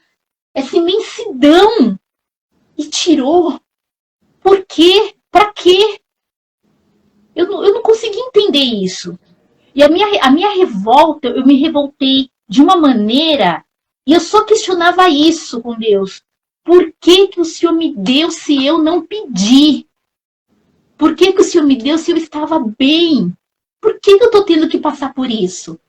Speaker 2: imensidão e tirou. Por quê? Para quê? Eu não consegui entender isso. E a minha revolta, eu me revoltei de uma maneira, e eu só questionava isso com Deus. Por que que o Senhor me deu se eu não pedi? Por que que o Senhor me deu se eu estava bem? Por que que eu estou tendo que passar por isso?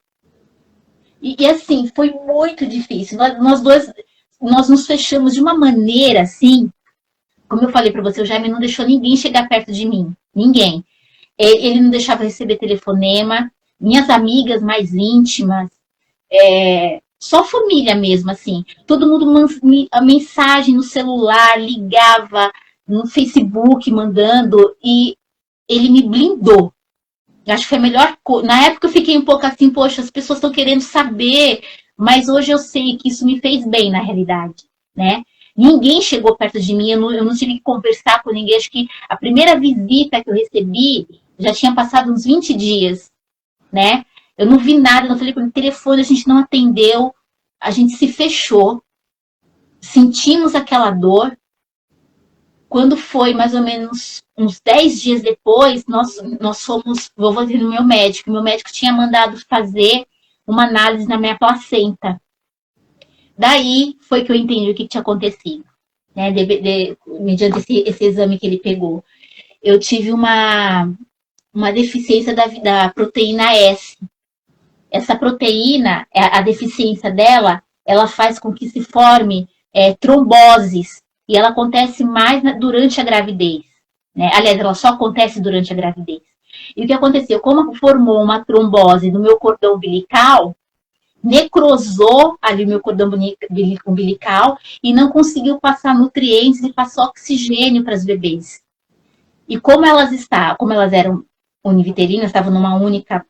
Speaker 2: E assim, foi muito difícil. Nós dois, nós nos fechamos de uma maneira assim, como eu falei para você, o Jaime não deixou ninguém chegar perto de mim. Ninguém. Ele não deixava receber telefonema. Minhas amigas mais íntimas, só família mesmo, assim. Todo mundo a mensagem no celular, ligava no Facebook mandando, e ele me blindou. Acho que foi a melhor coisa. Na época eu fiquei um pouco assim, poxa, as pessoas estão querendo saber, mas hoje eu sei que isso me fez bem, na realidade, né? Ninguém chegou perto de mim, eu não tive que conversar com ninguém. Acho que a primeira visita que eu recebi já tinha passado uns 20 dias, né? Eu não vi nada, não falei por telefone, a gente não atendeu, a gente se fechou, sentimos aquela dor. Quando foi mais ou menos uns 10 dias depois, nós fomos, vou fazer no meu médico. Meu médico tinha mandado fazer uma análise na minha placenta. Daí foi que eu entendi o que tinha acontecido, né? Mediante esse exame que ele pegou. Eu tive uma deficiência da proteína S. Essa proteína, a deficiência dela, ela faz com que se forme tromboses. E ela acontece mais durante a gravidez, né? Aliás, ela só acontece durante a gravidez. E o que aconteceu? Como formou uma trombose no meu cordão umbilical, necrosou ali o meu cordão umbilical e não conseguiu passar nutrientes e passar oxigênio para as bebês. E como elas eram univitelinas, estavam numa única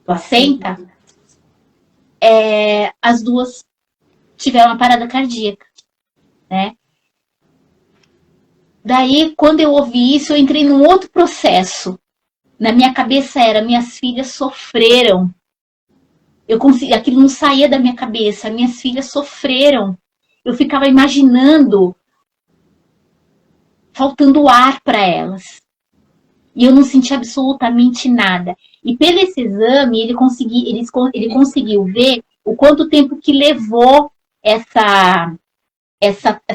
Speaker 2: placenta, as duas tiveram uma parada cardíaca, né? Daí, quando eu ouvi isso, eu entrei num outro processo. Na minha cabeça era, minhas filhas sofreram. Aquilo não saía da minha cabeça. Minhas filhas sofreram. Eu ficava imaginando faltando ar para elas. E eu não sentia absolutamente nada. E pelo esse exame, ele conseguiu ver o quanto tempo que levou essa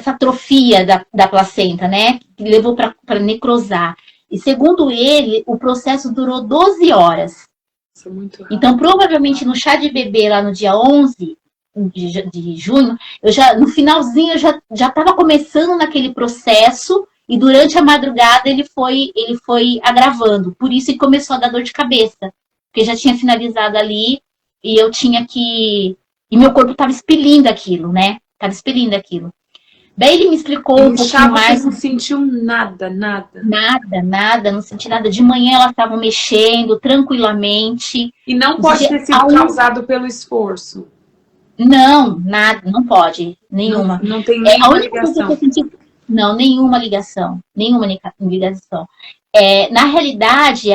Speaker 2: atrofia da placenta, né? Que levou para necrosar. E segundo ele, o processo durou 12 horas.
Speaker 1: Isso é muito rápido.
Speaker 2: Então, provavelmente no chá de bebê, lá no dia 11 de junho, no finalzinho, eu já estava começando naquele processo, e durante a madrugada ele foi agravando. Por isso ele começou a dar dor de cabeça, porque já tinha finalizado ali, e eu tinha que... E meu corpo estava expelindo aquilo, né? Estava expelindo aquilo. Daí ele me explicou um pouquinho mais.
Speaker 1: Você não sentiu nada?
Speaker 2: Nada, não senti nada. De manhã elas estavam mexendo tranquilamente.
Speaker 1: E não pode ter sido causado pelo esforço?
Speaker 2: Não, nada, não pode. Nenhuma.
Speaker 1: Não tem nenhuma ligação?
Speaker 2: Coisa que eu senti... Não, nenhuma ligação. Na realidade,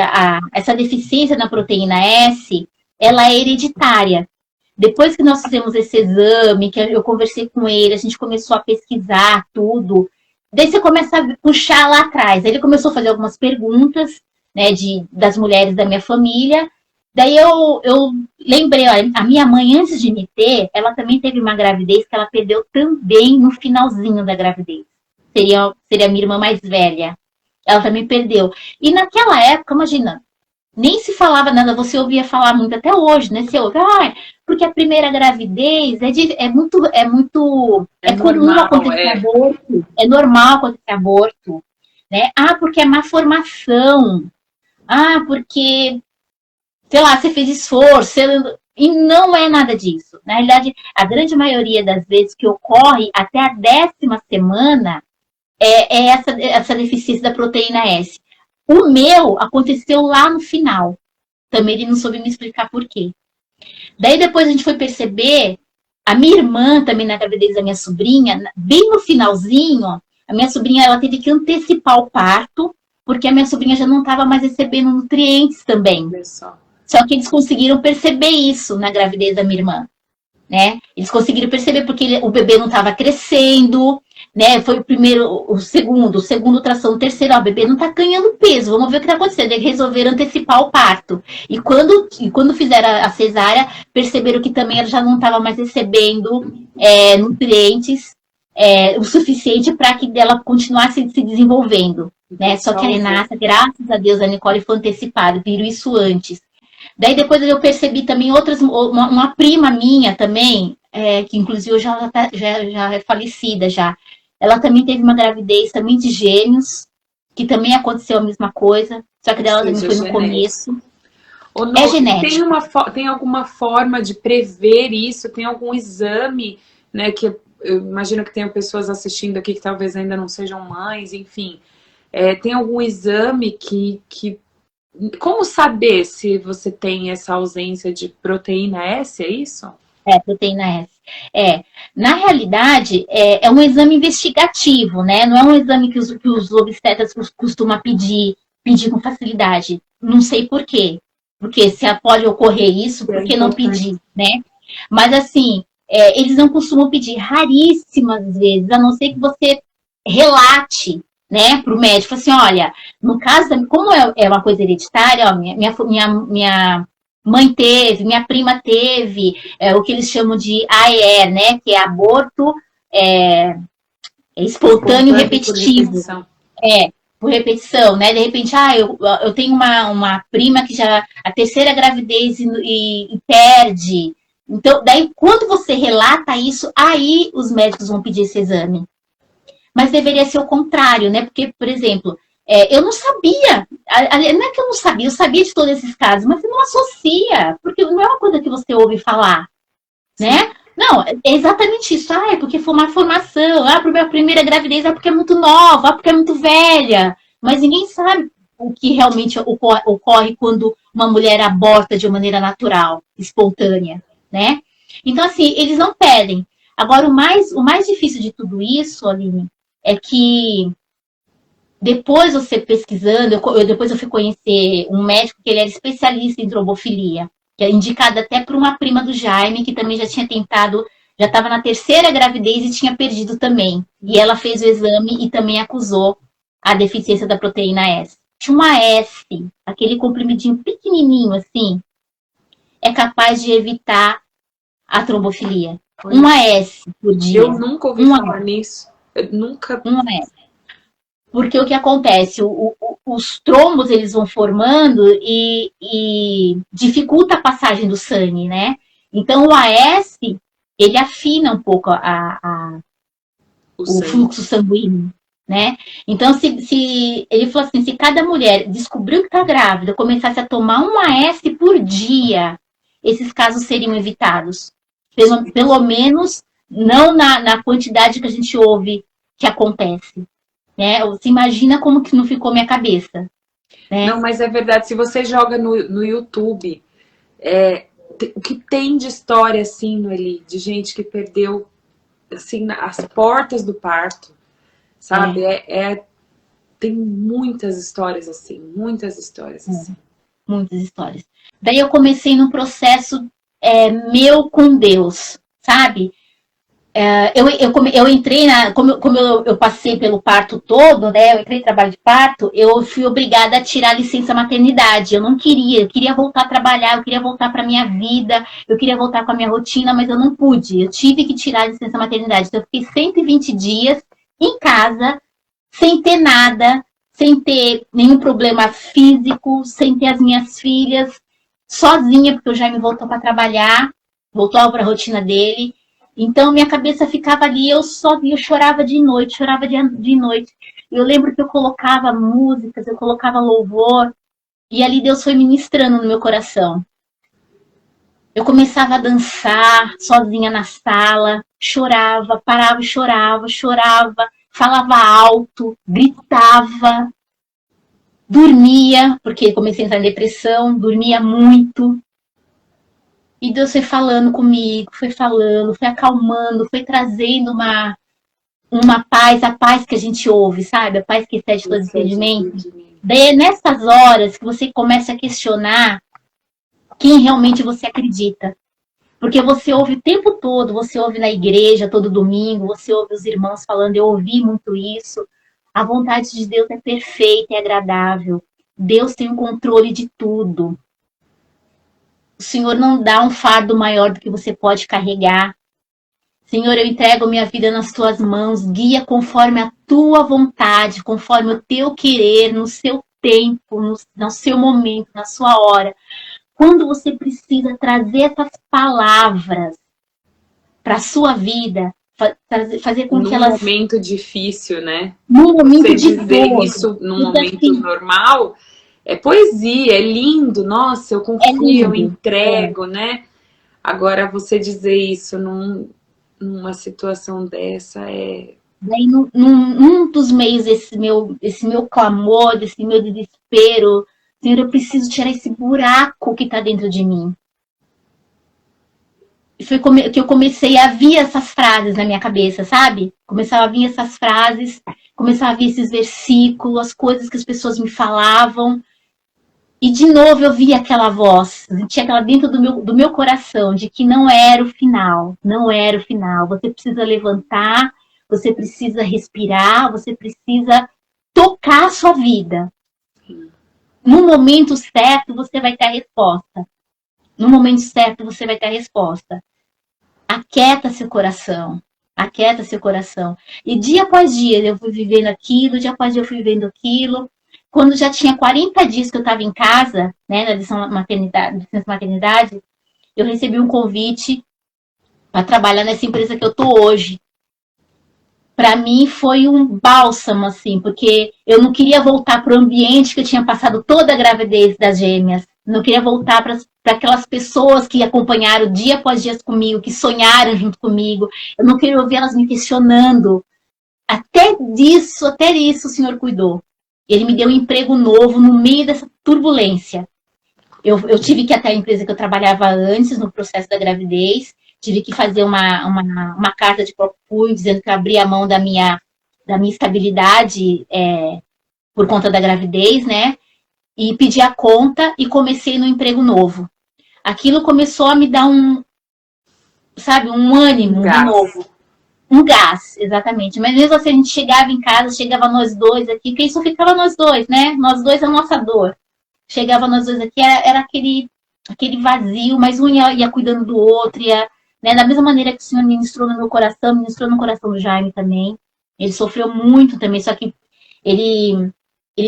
Speaker 2: essa deficiência na proteína S, ela é hereditária. Depois que nós fizemos esse exame, que eu conversei com ele, a gente começou a pesquisar tudo. Daí você começa a puxar lá atrás. Aí ele começou a fazer algumas perguntas, né, das mulheres da minha família. Daí eu lembrei, ó, a minha mãe, antes de me ter, ela também teve uma gravidez que ela perdeu também no finalzinho da gravidez. Seria a minha irmã mais velha. Ela também perdeu. E naquela época, imagina, nem se falava nada, você ouvia falar muito até hoje, né? Você ouve, porque a primeira gravidez é comum
Speaker 1: normal,
Speaker 2: acontecer aborto, é normal acontecer aborto, né? Ah, porque é má formação. Ah, porque, sei lá, você fez esforço. E não é nada disso. Na realidade, a grande maioria das vezes que ocorre até a 10ª semana é essa deficiência da proteína S. O meu aconteceu lá no final. Também ele não soube me explicar por quê. Daí depois a gente foi perceber, a minha irmã também na gravidez da minha sobrinha, bem no finalzinho, a minha sobrinha ela teve que antecipar o parto, porque a minha sobrinha já não estava mais recebendo nutrientes também. Só que eles conseguiram perceber isso na gravidez da minha irmã, né? Eles conseguiram perceber porque o bebê não estava crescendo, né? Foi o primeiro, o segundo tração, o terceiro, ó, o bebê não está ganhando peso, vamos ver o que está acontecendo. Eles resolveram antecipar o parto. E quando fizeram a cesárea, perceberam que também ela já não estava mais recebendo nutrientes o suficiente para que ela continuasse se desenvolvendo, né? Só que a Renata, graças a Deus, a Nicole foi antecipada, viram isso antes. Daí depois eu percebi também uma prima minha também, que inclusive já é falecida já. Ela também teve uma gravidez também de gêmeos, que também aconteceu a mesma coisa, só que dela também foi no começo.
Speaker 1: É genético. Tem alguma forma de prever isso? Tem algum exame, né? Que eu imagino que tenham pessoas assistindo aqui que talvez ainda não sejam mães, enfim. Tem algum exame que como saber se você tem essa ausência de proteína S, é isso?
Speaker 2: Proteína S. Na realidade, é um exame investigativo, né? Não é um exame que os obstetras costumam pedir com facilidade. Não sei por quê. Porque se pode ocorrer isso, por que não pedir, né? Mas assim, eles não costumam pedir raríssimas vezes, a não ser que você relate, né, para o médico, assim, olha, no caso, como é uma coisa hereditária, ó, minha mãe teve, minha prima teve, o que eles chamam de AER, né, que é aborto espontâneo repetitivo. Por repetição, né, de repente, eu tenho uma prima que já, a terceira gravidez e perde. Então, daí, quando você relata isso, aí os médicos vão pedir esse exame. Mas deveria ser o contrário, né? Porque, por exemplo, eu não sabia. Não é que eu não sabia, eu sabia de todos esses casos, mas você não associa, porque não é uma coisa que você ouve falar, né? Não, é exatamente isso. É porque foi uma formação. Porque a primeira gravidez é porque é muito nova, porque é muito velha. Mas ninguém sabe o que realmente ocorre quando uma mulher aborta de uma maneira natural, espontânea, né? Então, assim, eles não pedem. Agora, o mais difícil de tudo isso, Aline, é que depois você pesquisando, depois eu fui conhecer um médico que ele era especialista em trombofilia, que é indicado até por uma prima do Jaime, que também já tinha tentado, já estava na terceira gravidez e tinha perdido também. E ela fez o exame e também acusou a deficiência da proteína S. Tinha uma S, aquele comprimidinho pequenininho assim, é capaz de evitar a trombofilia. Uma S por dia.
Speaker 1: Eu nunca ouvi falar nisso. Eu nunca...
Speaker 2: Uma S. Porque o que acontece? Os trombos, eles vão formando e dificulta a passagem do sangue, né? Então, o AS, ele afina um pouco o fluxo sanguíneo, né? Então, se ele falou assim, se cada mulher descobriu que está grávida, começasse a tomar um AS por dia, esses casos seriam evitados. Pelo menos, não na quantidade que a gente ouve que acontece. Né? Você imagina como que não ficou minha cabeça. Né?
Speaker 1: Não, mas é verdade. Se você joga no YouTube, o que tem de história assim, Noeli, de gente que perdeu assim, as portas do parto, sabe? Tem muitas histórias assim, muitas histórias assim.
Speaker 2: Muitas histórias. Daí eu comecei num processo meu com Deus, sabe? Eu entrei como eu passei pelo parto todo, né? Eu entrei em trabalho de parto, eu fui obrigada a tirar a licença maternidade. Eu não queria, eu queria voltar a trabalhar, eu queria voltar para minha vida, eu queria voltar com a minha rotina, mas eu não pude. Eu tive que tirar a licença maternidade. Então, eu fiquei 120 dias em casa, sem ter nada, sem ter nenhum problema físico, sem ter as minhas filhas, sozinha, porque eu já me voltou para trabalhar. voltou para a rotina dele. Então minha cabeça ficava ali, eu chorava de noite, chorava de noite. Eu lembro que eu colocava músicas, eu colocava louvor, e ali Deus foi ministrando no meu coração. Eu começava a dançar sozinha na sala, chorava, parava e chorava, falava alto, gritava, dormia, porque comecei a entrar em depressão, dormia muito. E Deus foi falando comigo, foi falando, foi acalmando, foi trazendo uma paz, a paz que a gente ouve, sabe? A paz que excede todo entendimento. Daí é nessas horas que você começa a questionar quem realmente você acredita. Porque você ouve o tempo todo, você ouve na igreja todo domingo, você ouve os irmãos falando, eu ouvi muito isso. A vontade de Deus é perfeita e agradável. Deus tem o controle de tudo. O Senhor não dá um fardo maior do que você pode carregar. Senhor, eu entrego minha vida nas tuas mãos, guia conforme a tua vontade, conforme o teu querer, no seu tempo, no seu momento, na sua hora. Quando você precisa trazer essas palavras para a sua vida, fazer com que elas...
Speaker 1: Num momento difícil, né?
Speaker 2: Num momento
Speaker 1: você
Speaker 2: de
Speaker 1: dizer
Speaker 2: dor.
Speaker 1: isso num
Speaker 2: Então,
Speaker 1: momento
Speaker 2: assim,
Speaker 1: normal, é poesia, é lindo, nossa, eu confio, eu entrego, né? Agora, você dizer isso numa situação dessa é...
Speaker 2: Daí, num dos meios desse meu clamor, desse meu desespero, Senhor, eu preciso tirar esse buraco que está dentro de mim. E foi que eu comecei a vir essas frases na minha cabeça, sabe? Começava a vir essas frases, começava a vir esses versículos, as coisas que as pessoas me falavam. E de novo eu via aquela voz, tinha aquela dentro do meu coração, de que não era o final, não era o final. Você precisa levantar, você precisa respirar, você precisa tocar a sua vida. No momento certo, você vai ter a resposta. No momento certo, você vai ter a resposta. Aquieta seu coração. Aquieta seu coração. E dia após dia, eu fui vivendo aquilo, dia após dia eu fui vivendo aquilo. Quando já tinha 40 dias que eu estava em casa, né, na licença maternidade, eu recebi um convite para trabalhar nessa empresa que eu tô hoje. Para mim foi um bálsamo, assim, porque eu não queria voltar para o ambiente que eu tinha passado toda a gravidez das gêmeas. Não queria voltar para aquelas pessoas que acompanharam dia após dia comigo, que sonharam junto comigo. Eu não queria ouvir elas me questionando. Até disso o Senhor cuidou. Ele me deu um emprego novo no meio dessa turbulência. Eu tive que ir até a empresa que eu trabalhava antes, no processo da gravidez. Tive que fazer uma carta de próprio punho, dizendo que eu abria a mão da minha estabilidade por conta da gravidez, né? E pedi a conta e comecei no emprego novo. Aquilo começou a me dar um ânimo de novo. Um gás, exatamente. Mas mesmo assim, a gente chegava em casa, chegava nós dois aqui, porque isso ficava nós dois, né? Nós dois é a nossa dor. Chegava nós dois aqui, era aquele vazio, mas um ia cuidando do outro, né? Da mesma maneira que o Senhor ministrou no meu coração, ministrou no coração do Jaime também. Ele sofreu muito também, só que ele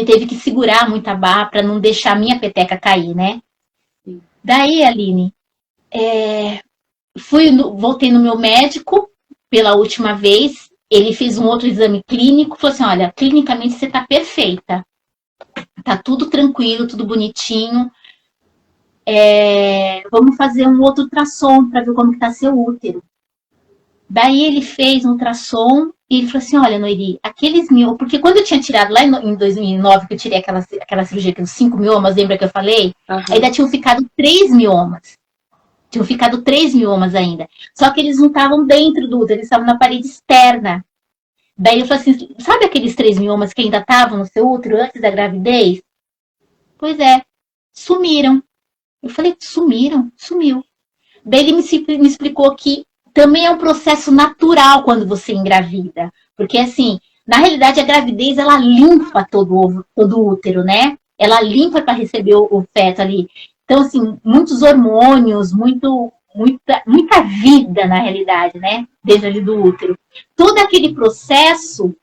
Speaker 2: teve que segurar muito a barra para não deixar a minha peteca cair, né? Daí, Aline, voltei no meu médico pela última vez, ele fez um outro exame clínico, falou assim, olha, clinicamente você tá perfeita, tá tudo tranquilo, tudo bonitinho, vamos fazer um outro ultrassom para ver como que tá seu útero. Daí ele fez um ultrassom e ele falou assim, olha, Noeli, aqueles miomas, porque quando eu tinha tirado lá em 2009, que eu tirei aquela cirurgia, aqueles 5 miomas, lembra que eu falei? Uhum. Ainda tinham ficado 3 miomas. Tinham ficado 3 miomas ainda. Só que eles não estavam dentro do útero, eles estavam na parede externa. Daí eu falei assim, sabe aqueles 3 miomas que ainda estavam no seu útero antes da gravidez? Pois é, sumiram. Eu falei, sumiram? Sumiu. Daí ele me explicou que também é um processo natural quando você engravida. Porque, assim, na realidade, a gravidez, ela limpa todo o útero, né? Ela limpa para receber o feto ali. Então, assim, muitos hormônios, muita vida, na realidade, né? Dentro ali do útero. Todo aquele processo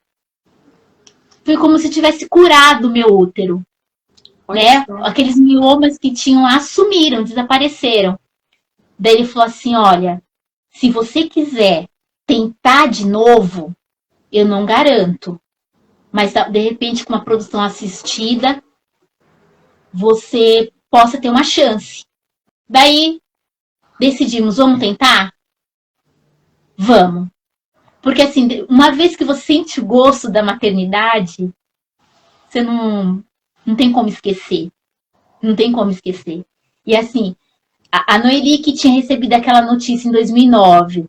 Speaker 2: foi como se tivesse curado o meu útero. Né? Aqueles miomas que tinham lá sumiram, desapareceram. Daí ele falou assim, olha, se você quiser tentar de novo, eu não garanto. Mas, de repente, com uma produção assistida, você possa ter uma chance. Daí, decidimos, vamos tentar? Vamos. Porque, assim, uma vez que você sente o gosto da maternidade, você não tem como esquecer. Não tem como esquecer. E, assim, a Noeli que tinha recebido aquela notícia em 2009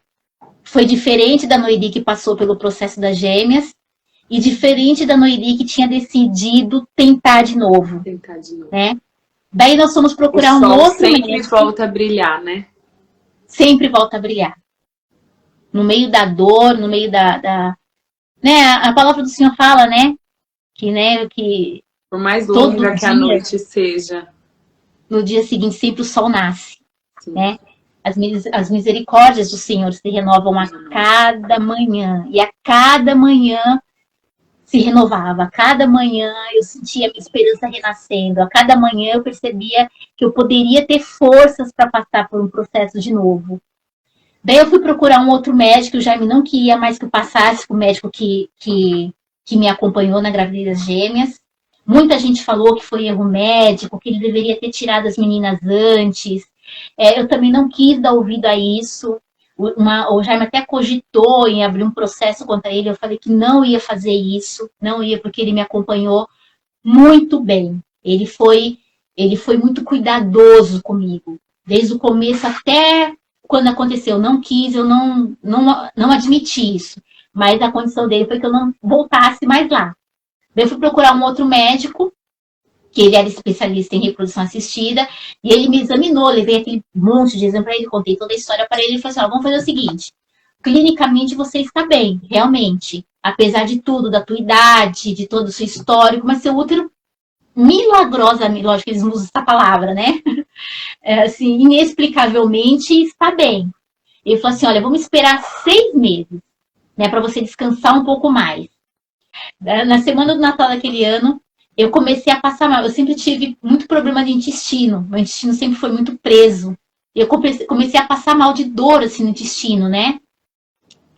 Speaker 2: foi diferente da Noeli que passou pelo processo das gêmeas e diferente da Noeli que tinha decidido tentar de novo.
Speaker 1: Tentar de novo.
Speaker 2: Né? Daí nós fomos
Speaker 1: O
Speaker 2: procurar um
Speaker 1: sol
Speaker 2: outro
Speaker 1: sempre
Speaker 2: médico.
Speaker 1: volta a brilhar, né?
Speaker 2: Sempre volta a brilhar. No meio da dor, no meio né? A palavra do Senhor fala, né? Que
Speaker 1: Por mais
Speaker 2: todo
Speaker 1: longa que a
Speaker 2: dia,
Speaker 1: noite seja.
Speaker 2: no dia seguinte, sempre o sol nasce.
Speaker 1: Sim.
Speaker 2: Né? As misericórdias do Senhor se renovam a cada manhã. E a cada manhã se renovava. A cada manhã eu sentia a minha esperança renascendo. A cada manhã eu percebia que eu poderia ter forças para passar por um processo de novo. Daí eu fui procurar um outro médico, o Jaime não queria mais que eu passasse com o médico que me acompanhou na gravidez das gêmeas. Muita gente falou que foi erro médico, que ele deveria ter tirado as meninas antes. Eu também não quis dar ouvido a isso. O Jaime até cogitou em abrir um processo contra ele. Eu falei que não ia fazer isso, não ia, porque ele me acompanhou muito bem. Ele foi muito cuidadoso comigo, desde o começo até quando aconteceu. Eu não quis, eu não admiti isso. Mas a condição dele foi que eu não voltasse mais lá. Daí eu fui procurar um outro médico, que ele era especialista em reprodução assistida, e ele me examinou, levei aquele monte de exame para ele, contei toda a história para ele, e falou assim, vamos fazer o seguinte, clinicamente você está bem, realmente, apesar de tudo, da tua idade, de todo o seu histórico, mas seu útero, milagrosamente, lógico que eles usam essa palavra, né? Assim, inexplicavelmente está bem. Ele falou assim, olha, vamos esperar 6 meses, né, para você descansar um pouco mais. Na semana do Natal daquele ano, eu comecei a passar mal. Eu sempre tive muito problema de intestino. Meu intestino sempre foi muito preso. Eu comecei a passar mal de dor assim, no intestino, né?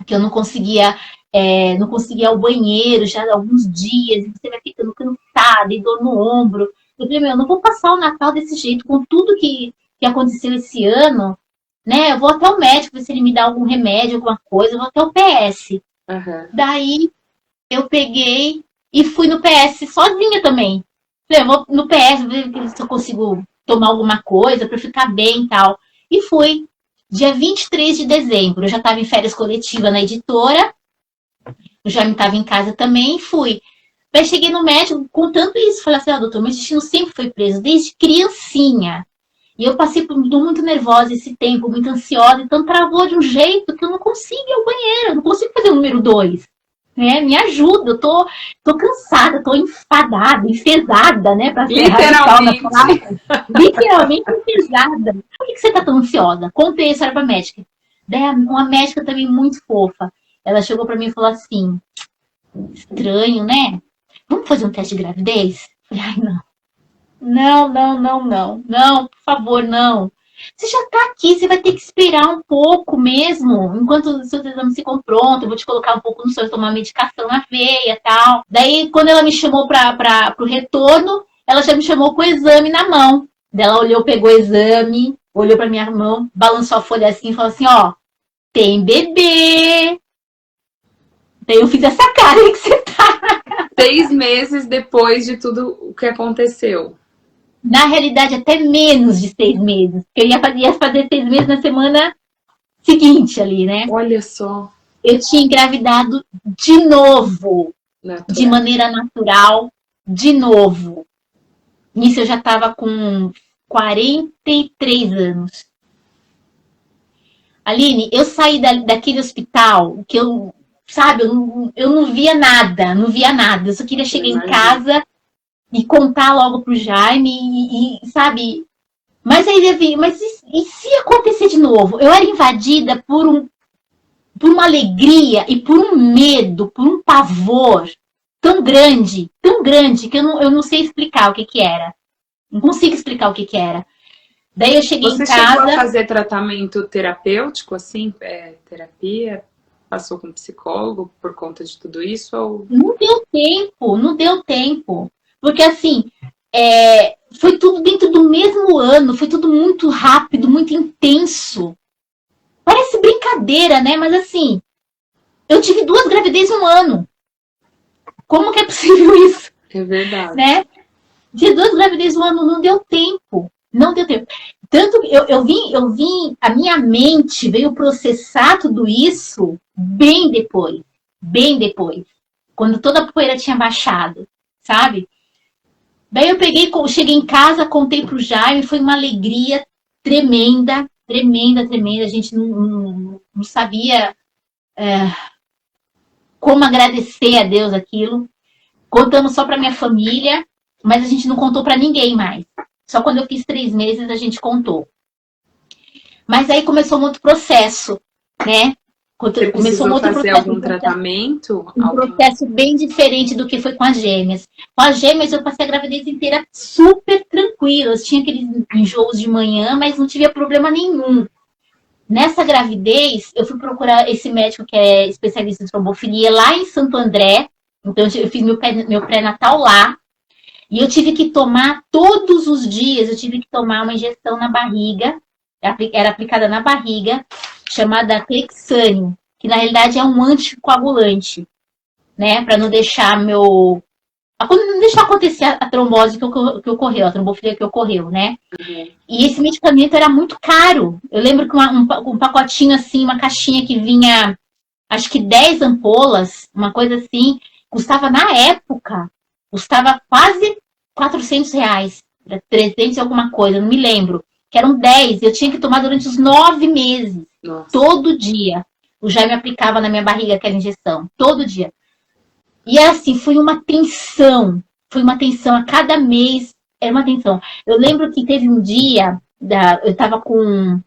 Speaker 2: Que eu não conseguia ir ao banheiro já há alguns dias. E você vai ficando cansada e dor no ombro. Eu falei, eu não vou passar o Natal desse jeito. Com tudo que aconteceu esse ano, né? Eu vou até o médico ver se ele me dá algum remédio, alguma coisa. Eu vou até o PS.
Speaker 1: Uhum.
Speaker 2: Daí eu peguei e fui no PS sozinha também. Falei, eu vou no PS ver se eu consigo tomar alguma coisa para ficar bem e tal. E fui. Dia 23 de dezembro. Eu já estava em férias coletivas na editora. Eu já estava em casa também e fui. Daí cheguei no médico contando isso. Falei assim, doutor, meu intestino sempre foi preso, desde criancinha. E eu passei por muito nervosa esse tempo, muito ansiosa. Então travou de um jeito que eu não consigo ir ao banheiro. Eu não consigo fazer o número 2. Né? Me ajuda, eu tô cansada, tô enfadada, enfesada, né? Pra ser radical na palavra. Literalmente enfesada. Por que você tá tão ansiosa? Contei a história pra médica. Daí uma médica também muito fofa. Ela chegou pra mim e falou assim, estranho, né? Vamos fazer um teste de gravidez? Eu falei, ai, não, por favor, não. Você já tá aqui, você vai ter que esperar um pouco mesmo, enquanto os seus exames ficam prontos, eu vou te colocar um pouco no sonho, tomar medicação na veia e tal. Daí, quando ela me chamou pro retorno, ela já me chamou com o exame na mão. Daí ela olhou, pegou o exame, olhou pra minha mão, balançou a folha assim e falou assim, tem bebê. Daí eu fiz essa cara aí que você tá.
Speaker 1: 6 meses depois de tudo o que aconteceu.
Speaker 2: Na realidade, até menos de 6 meses. Porque eu ia fazer 6 meses na semana seguinte ali, né?
Speaker 1: Olha só.
Speaker 2: Eu tinha engravidado de novo.
Speaker 1: Natural.
Speaker 2: De maneira natural, de novo. Nisso eu já estava com 43 anos. Aline, eu saí daquele hospital que eu não via nada, Eu só queria chegar em casa e contar logo pro Jaime sabe? Mas aí e se acontecer de novo? Eu era invadida por uma alegria e por um medo, por um pavor tão grande que eu não sei explicar o que era. Não consigo explicar o que era. Daí eu cheguei
Speaker 1: Você
Speaker 2: em
Speaker 1: chegou a
Speaker 2: casa,
Speaker 1: fazer tratamento terapêutico, assim, terapia? Passou com psicólogo por conta de tudo isso? Ou...
Speaker 2: não deu tempo. Porque assim, foi tudo dentro do mesmo ano, foi tudo muito rápido, muito intenso. Parece brincadeira, né? Mas assim, eu tive 2 gravidezes em um ano. Como que é possível isso,
Speaker 1: É verdade.
Speaker 2: né? De 2 gravidezes em um ano, não deu tempo. Não deu tempo. Tanto que eu vim, a minha mente veio processar tudo isso bem depois. Bem depois. Quando toda a poeira tinha baixado, sabe? Daí eu cheguei em casa, contei pro Jaime, foi uma alegria tremenda, tremenda, tremenda. A gente não sabia como agradecer a Deus aquilo. Contamos só pra minha família, mas a gente não contou pra ninguém mais. Só quando eu fiz 3 meses a gente contou. Mas aí começou um outro processo, né?
Speaker 1: Você
Speaker 2: Começou um
Speaker 1: precisou
Speaker 2: outro
Speaker 1: fazer
Speaker 2: processo,
Speaker 1: algum tratamento?
Speaker 2: um processo bem diferente do que foi com as gêmeas. Com as gêmeas eu passei a gravidez inteira super tranquila. Eu tinha aqueles enjoos de manhã, mas não tive problema nenhum. Nessa gravidez, eu fui procurar esse médico que é especialista em trombofilia lá em Santo André. Então eu fiz meu pré-natal lá. E eu tive que tomar todos os dias, eu tive que tomar uma injeção na barriga, era aplicada na barriga, chamada Clexane, que na realidade é um anticoagulante, né? Para não deixar não deixar acontecer a trombose que ocorreu, a trombofilia que ocorreu, né?
Speaker 1: Uhum.
Speaker 2: E esse medicamento era muito caro. Eu lembro que um pacotinho assim, uma caixinha que vinha, acho que 10 ampolas, uma coisa assim, custava na época, custava quase R$ 400, 300 e alguma coisa, não me lembro. Que eram 10, eu tinha que tomar durante os 9 meses,
Speaker 1: Nossa.
Speaker 2: todo dia. O Jaime aplicava na minha barriga aquela injeção, todo dia. E assim, foi uma tensão a cada mês, era uma tensão. Eu lembro que teve um dia, eu tava com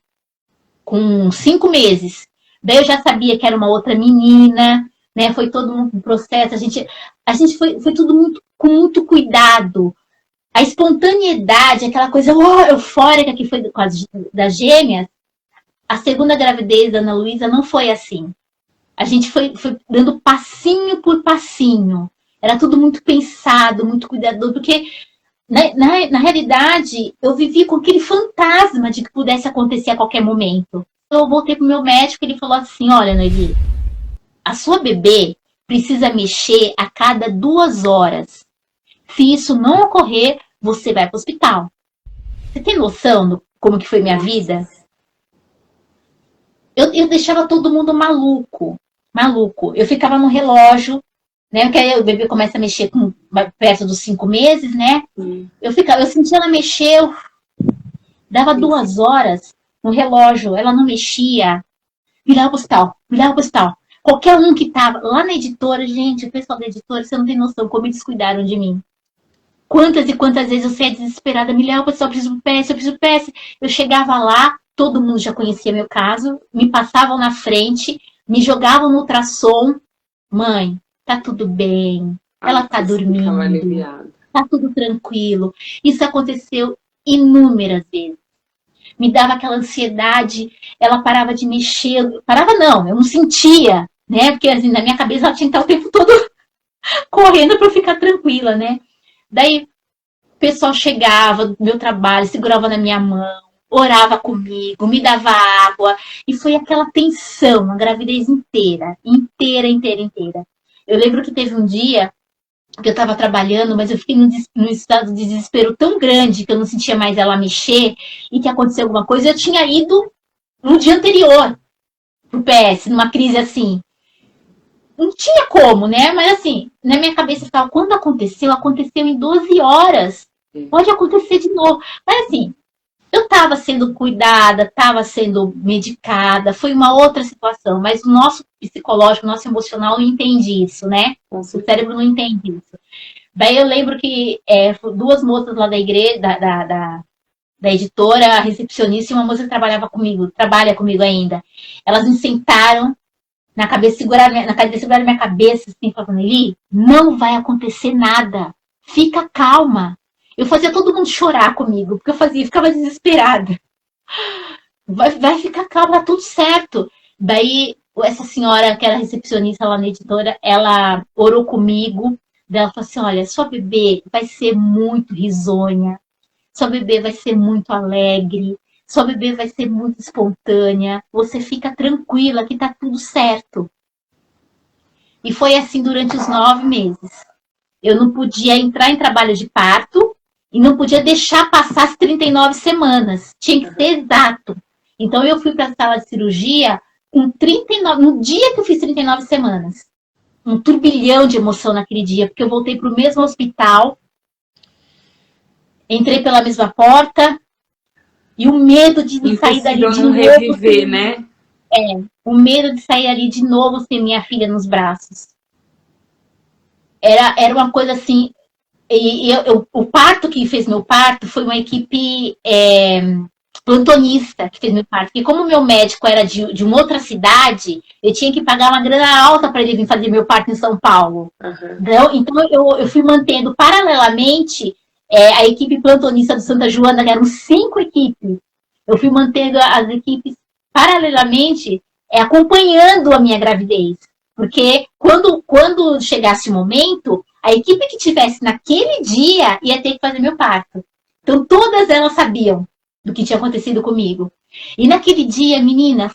Speaker 2: 5 meses, daí eu já sabia que era uma outra menina, né? Foi todo um processo, a gente foi tudo com muito cuidado. A espontaneidade, aquela coisa eufórica que foi das gêmeas, a segunda gravidez da Ana Luísa não foi assim. A gente foi dando passinho por passinho. Era tudo muito pensado, muito cuidadoso, porque na realidade eu vivi com aquele fantasma de que pudesse acontecer a qualquer momento. Eu voltei pro meu médico e ele falou assim: olha, Noeli, a sua bebê precisa mexer a cada 2 horas. Se isso não ocorrer, você vai para o hospital. Você tem noção de como que foi minha vida? Eu deixava todo mundo maluco. Eu ficava no relógio, né? Porque aí o bebê começa a mexer perto dos 5 meses, né? Eu sentia ela mexer, dava 2 horas no relógio, ela não mexia. Me leva pro hospital. Qualquer um que tava lá na editora, gente, o pessoal da editora, você não tem noção como eles cuidaram de mim. Quantas e quantas vezes eu saía desesperada, me leva, pessoal, eu preciso PS. Eu chegava lá, todo mundo já conhecia meu caso, me passavam na frente, me jogavam no ultrassom. Mãe, tá tudo bem, ela tá dormindo, tá tudo tranquilo. Isso aconteceu inúmeras vezes. Me dava aquela ansiedade, ela parava de mexer. Parava não, eu não sentia, né? Porque assim, na minha cabeça ela tinha que estar o tempo todo correndo para eu ficar tranquila, né? Daí o pessoal chegava do meu trabalho, segurava na minha mão, orava comigo, me dava água. E foi aquela tensão, a gravidez inteira. Eu lembro que teve um dia que eu estava trabalhando, mas eu fiquei num estado de desespero tão grande que eu não sentia mais ela mexer e que aconteceu alguma coisa. Eu tinha ido no dia anterior pro PS, numa crise assim. Não tinha como, né? Mas assim, na minha cabeça ficava, quando aconteceu em 12 horas. Pode acontecer de novo. Mas assim, eu estava sendo cuidada, estava sendo medicada, foi uma outra situação, mas o nosso psicológico, o nosso emocional não entende isso, né? O cérebro não entende isso. Daí eu lembro que 2 moças lá da igreja, da editora, a recepcionista, e uma moça que trabalha comigo ainda. Elas me sentaram na cabeça, seguraram minha cabeça, assim, falando, Eli, não vai acontecer nada. Fica calma. Eu fazia todo mundo chorar comigo, porque ficava desesperada. Vai ficar calma, tá tudo certo. Daí, essa senhora, que era recepcionista lá na editora, ela orou comigo. Daí ela falou assim, olha, sua bebê vai ser muito risonha, sua bebê vai ser muito alegre, sua bebê vai ser muito espontânea, você fica tranquila que tá tudo certo. E foi assim durante os 9 meses. Eu não podia entrar em trabalho de parto e não podia deixar passar as 39 semanas. Tinha que ser exato. Então eu fui para a sala de cirurgia com 39, no dia que eu fiz 39 semanas. Um turbilhão de emoção naquele dia, porque eu voltei para o mesmo hospital, entrei pela mesma porta, e o medo de sair dali de
Speaker 1: não
Speaker 2: novo.
Speaker 1: Reviver, né?
Speaker 2: O medo de sair ali de novo sem minha filha nos braços. Era uma coisa assim. O parto que fez meu parto foi uma equipe plantonista que fez meu parto. Porque como meu médico era de uma outra cidade, eu tinha que pagar uma grana alta para ele vir fazer meu parto em São Paulo. Então eu fui mantendo paralelamente a equipe plantonista do Santa Joana, que eram 5 equipes. Eu fui mantendo as equipes paralelamente, acompanhando a minha gravidez. Porque quando chegasse o momento, a equipe que tivesse naquele dia ia ter que fazer meu parto. Então todas elas sabiam do que tinha acontecido comigo. E naquele dia, menina,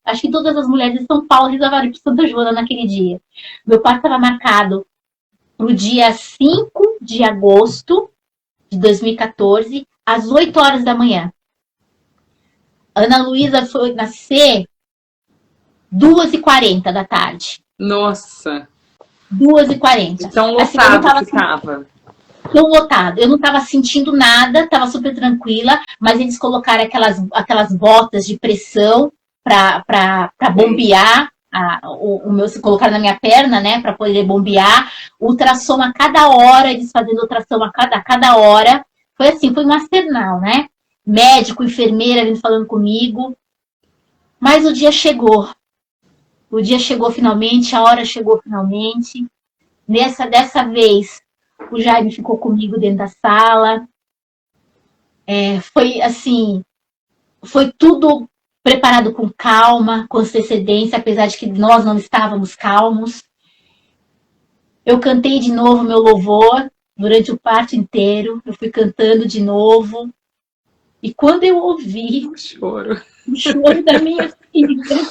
Speaker 2: acho que todas as mulheres de São Paulo resolveram ir para Santa Joana naquele dia. Meu parto estava marcado para o dia 5 de agosto de 2014, às 8 horas da manhã. Ana Luísa foi nascer 2h40 da tarde.
Speaker 1: Nossa!
Speaker 2: 2h40.
Speaker 1: Tão lotado que tava.
Speaker 2: Tão lotado. Eu não estava sentindo nada, estava super tranquila, mas eles colocaram aquelas botas de pressão para bombear. Colocaram na minha perna, né, para poder bombear. Ultrassom a cada hora, eles fazendo ultrassom a cada hora. Foi assim, foi maternal, né? Médico, enfermeira vindo falando comigo. Mas o dia chegou. O dia chegou finalmente, a hora chegou finalmente. Dessa vez, o Jaime ficou comigo dentro da sala. Foi assim, foi tudo preparado com calma, com antecedência, apesar de que nós não estávamos calmos. Eu cantei de novo meu louvor durante o parto inteiro. Eu fui cantando de novo. E quando eu ouvi
Speaker 1: o choro
Speaker 2: da minha filha,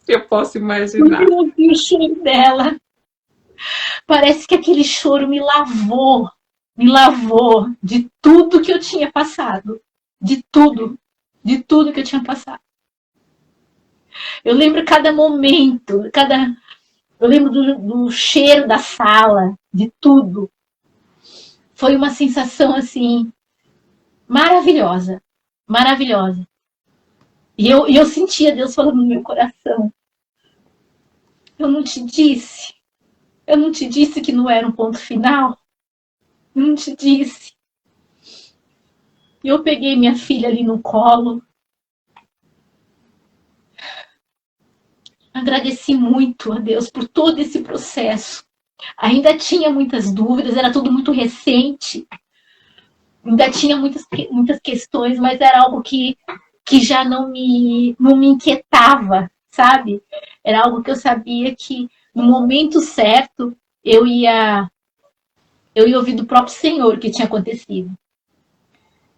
Speaker 1: eu posso imaginar.
Speaker 2: Quando eu ouvi o choro dela, parece que aquele choro me lavou de tudo que eu tinha passado. De tudo que eu tinha passado. Eu lembro cada momento, eu lembro do cheiro da sala, de tudo. Foi uma sensação assim maravilhosa, maravilhosa. E eu sentia Deus falando no meu coração. Eu não te disse que não era um ponto final. Eu não te disse. E eu peguei minha filha ali no colo. Agradeci muito a Deus por todo esse processo. Ainda tinha muitas dúvidas, era tudo muito recente. Ainda tinha muitas questões, mas era algo que já não me inquietava, sabe? Era algo que eu sabia que no momento certo eu ia ouvir do próprio Senhor o que tinha acontecido.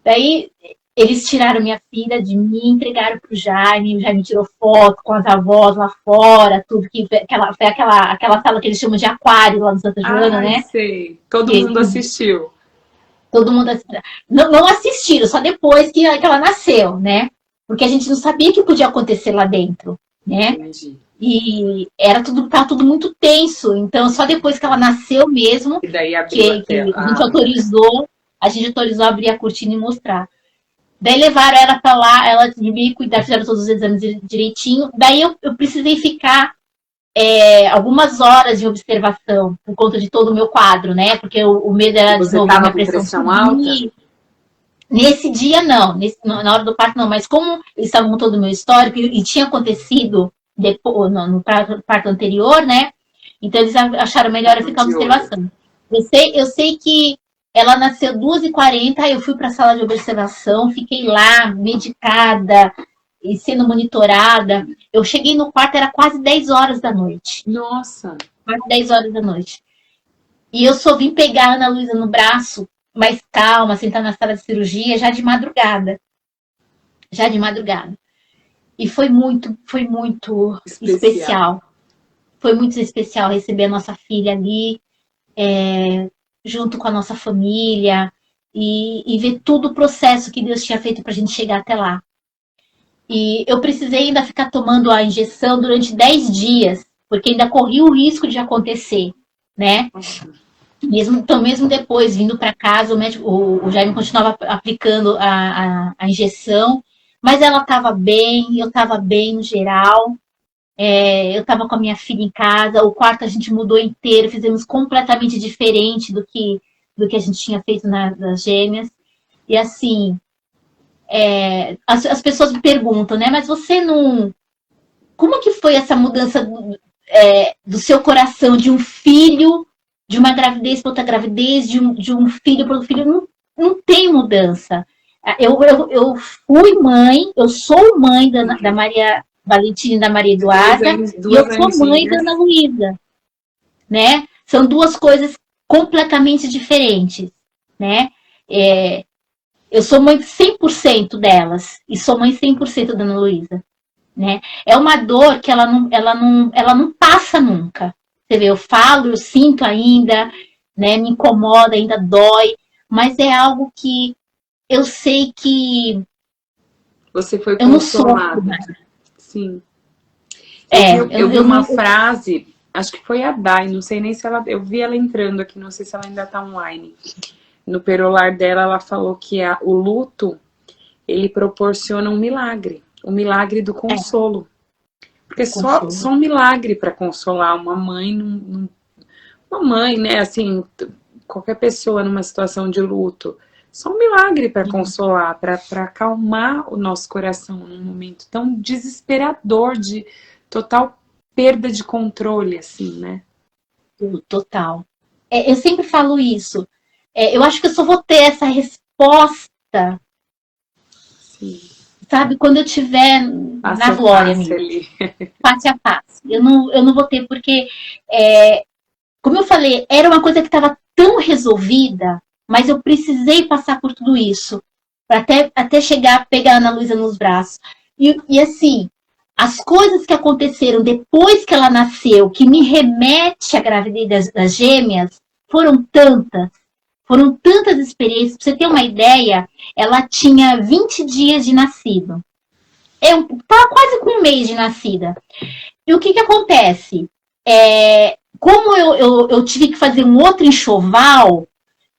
Speaker 2: Daí eles tiraram minha filha de mim, entregaram para o Jaime tirou foto com as avós lá fora, tudo que foi aquela sala que eles chamam de aquário lá no Santa Joana, né?
Speaker 1: Sei. Todo mundo assistiu.
Speaker 2: Todo mundo assistiu. Não assistiram, só depois que ela nasceu, né? Porque a gente não sabia o que podia acontecer lá dentro, né?
Speaker 1: Entendi.
Speaker 2: E tava tudo muito tenso. Então, só depois que ela nasceu mesmo,
Speaker 1: e daí
Speaker 2: que a gente autorizou a abrir a cortina e mostrar. Daí levaram ela pra lá, ela devia cuidar, fizeram todos os exames direitinho. Daí eu precisei ficar algumas horas em observação, por conta de todo o meu quadro, né? Porque o medo era
Speaker 1: de novo minha pressão alta?
Speaker 2: Nesse dia, não. Na hora do parto, não. Mas como eles estavam com todo o meu histórico e tinha acontecido depois, no parto anterior, né? Então eles acharam melhor eu ficar em observação. Eu sei que Ela nasceu 2h40, aí eu fui para a sala de observação, fiquei lá, medicada e sendo monitorada. Eu cheguei no quarto, era quase 10 horas da noite.
Speaker 1: Nossa.
Speaker 2: Quase 10 horas da noite. E eu só vim pegar a Ana Luísa no braço, mais calma, sentar na sala de cirurgia, já de madrugada. Já de madrugada. E foi muito especial. Foi muito especial receber a nossa filha ali, junto com a nossa família, e ver todo o processo que Deus tinha feito para a gente chegar até lá. E eu precisei ainda ficar tomando a injeção durante 10 dias, porque ainda corria o risco de acontecer, né? Então, mesmo depois, vindo para casa, o Jaime continuava aplicando a injeção, mas ela estava bem, eu estava bem no geral. Eu estava com a minha filha em casa, o quarto a gente mudou inteiro, fizemos completamente diferente do que a gente tinha feito nas gêmeas. E assim, as pessoas me perguntam, né? Mas você não... Como que foi essa mudança do seu coração, de um filho, de uma gravidez para outra gravidez, de um filho para outro filho? Não tem mudança. Eu fui mãe, eu sou mãe da Maria Valentina e da Maria Eduarda, e eu sou mãe da Ana Luísa, né? São duas coisas completamente diferentes, né? Eu sou mãe 100% delas, e sou mãe 100% da Ana Luísa, né? É uma dor que ela não passa nunca. Você vê, eu falo, eu sinto ainda, né? Me incomoda, ainda dói, mas é algo que eu sei que
Speaker 1: você foi
Speaker 2: eu não sou.
Speaker 1: Sim. Eu vi uma frase, acho que foi a Dai, não sei nem se ela... Eu vi ela entrando aqui, não sei se ela ainda tá online. No perolar dela, ela falou que o luto, ele proporciona um milagre. O milagre do consolo. Porque só um milagre para consolar uma mãe, uma mãe, né, assim, qualquer pessoa numa situação de luto. Só um milagre para consolar, para acalmar o nosso coração num momento tão desesperador, de total perda de controle, assim, né?
Speaker 2: Total. Eu sempre falo isso. Eu acho que eu só vou ter essa resposta,
Speaker 1: Sim,
Speaker 2: sabe, quando eu estiver na glória mesmo. Face a face. Eu não vou ter, porque, como eu falei, era uma coisa que estava tão resolvida, mas eu precisei passar por tudo isso, para até chegar a pegar a Ana Luísa nos braços. E assim, as coisas que aconteceram depois que ela nasceu, que me remete à gravidez das gêmeas, foram tantas experiências. Pra você ter uma ideia, ela tinha 20 dias de nascido. Eu estava quase com um mês de nascida. E o que acontece? Como eu tive que fazer um outro enxoval,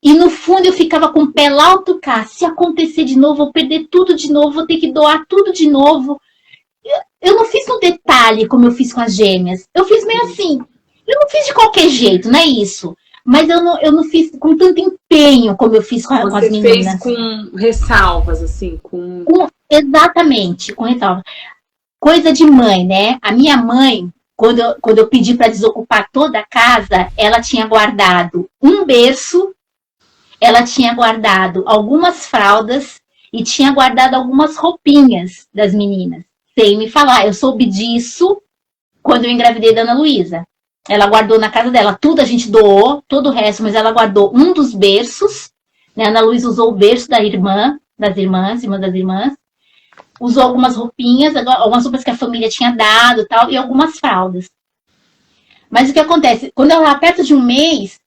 Speaker 2: e no fundo eu ficava com o pé lá alto cá. Se acontecer de novo, vou perder tudo de novo, vou ter que doar tudo de novo. Eu não fiz no detalhe como eu fiz com as gêmeas. Eu fiz meio assim. Eu não fiz de qualquer jeito, não é isso. Mas eu não fiz com tanto empenho como eu fiz com as meninas.
Speaker 1: Você fez com ressalvas, assim,
Speaker 2: exatamente, com ressalvas. Coisa de mãe, né? A minha mãe, quando eu pedi para desocupar toda a casa, ela tinha guardado um berço, ela tinha guardado algumas fraldas e tinha guardado algumas roupinhas das meninas. Sem me falar, eu soube disso quando eu engravidei da Ana Luísa. Ela guardou na casa dela, tudo a gente doou, todo o resto, mas ela guardou um dos berços, né? A Ana Luísa usou o berço irmã das irmãs, usou algumas roupinhas, algumas roupas que a família tinha dado tal, e algumas fraldas. Mas o que acontece? Quando ela estava perto de um mês,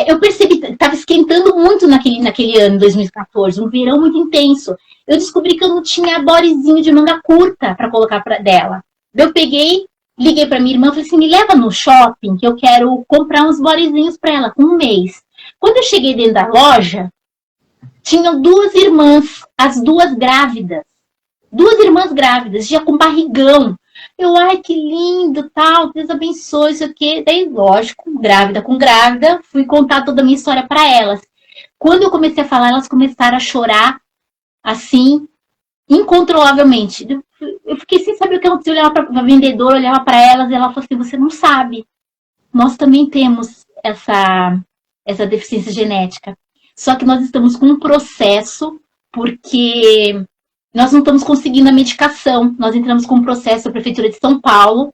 Speaker 2: eu percebi que estava esquentando muito naquele ano, 2014, um verão muito intenso. Eu descobri que eu não tinha bodyzinho de manga curta para colocar dela. Eu peguei, liguei para minha irmã e falei assim, me leva no shopping que eu quero comprar uns bodyzinhos para ela, com um mês. Quando eu cheguei dentro da loja, tinham duas irmãs, as duas grávidas. Duas irmãs grávidas, já com barrigão. Ai, que lindo, tal, Deus abençoe, isso aqui. Daí, lógico, grávida com grávida, fui contar toda a minha história para elas. Quando eu comecei a falar, elas começaram a chorar, assim, incontrolavelmente. Eu fiquei sem saber o que aconteceu. Eu olhava para a vendedora, olhava para elas, e ela falou assim, você não sabe. Nós também temos essa deficiência genética. Só que nós estamos com um processo, porque nós não estamos conseguindo a medicação. Nós entramos com um processo da Prefeitura de São Paulo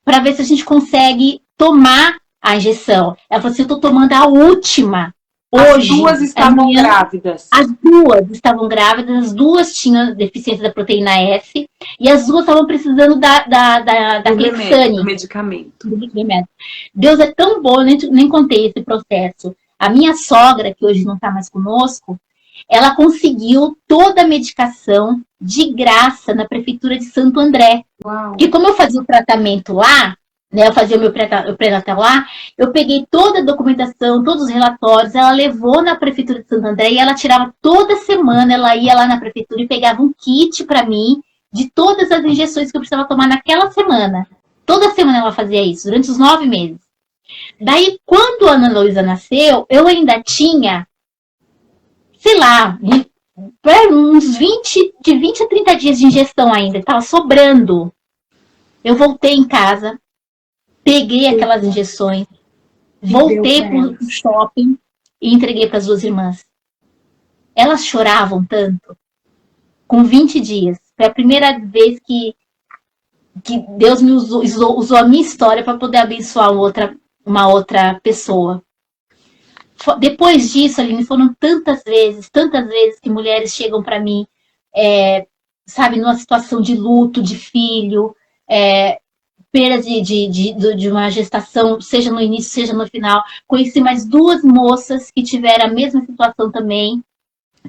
Speaker 2: para ver se a gente consegue tomar a injeção. Ela falou assim, eu estou tomando a última. Hoje,
Speaker 1: as duas estavam grávidas.
Speaker 2: As duas estavam grávidas, as duas tinham deficiência da proteína S e as duas estavam precisando daquele sangue.
Speaker 1: Do medicamento.
Speaker 2: Deus é tão bom, eu nem contei esse processo. A minha sogra, que hoje não está mais conosco, ela conseguiu toda a medicação de graça na Prefeitura de Santo André.
Speaker 1: Uau.
Speaker 2: Porque como eu fazia o tratamento lá, né, eu fazia o meu pré-natal lá, eu peguei toda a documentação, todos os relatórios, ela levou na Prefeitura de Santo André e ela tirava toda semana, ela ia lá na Prefeitura e pegava um kit para mim de todas as injeções que eu precisava tomar naquela semana. Toda semana ela fazia isso, durante os 9 meses. Daí, quando a Ana Luísa nasceu, eu ainda tinha, sei lá, uns 20 a 30 dias de injeção ainda, estava sobrando. Eu voltei em casa, peguei aquelas injeções, voltei pro shopping e entreguei para as duas irmãs. Elas choravam tanto, com 20 dias. Foi a primeira vez que Deus me usou a minha história para poder abençoar uma outra pessoa. Depois disso, Aline, foram tantas vezes que mulheres chegam para mim, sabe, numa situação de luto, de filho, perda de uma gestação, seja no início, seja no final. Conheci mais 2 moças que tiveram a mesma situação também.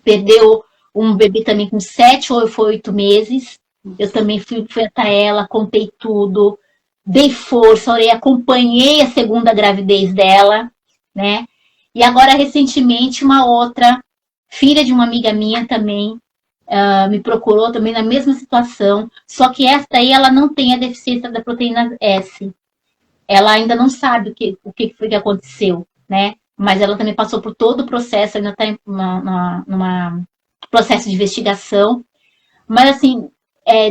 Speaker 2: Perdeu um bebê também com 7 ou 8 meses. Eu também fui até ela, contei tudo, dei força, orei, acompanhei a segunda gravidez dela, né? E agora, recentemente, uma outra filha de uma amiga minha também me procurou também na mesma situação, só que essa aí ela não tem a deficiência da proteína S. Ela ainda não sabe o que foi que aconteceu, né? Mas ela também passou por todo o processo, ainda está num processo de investigação. Mas assim,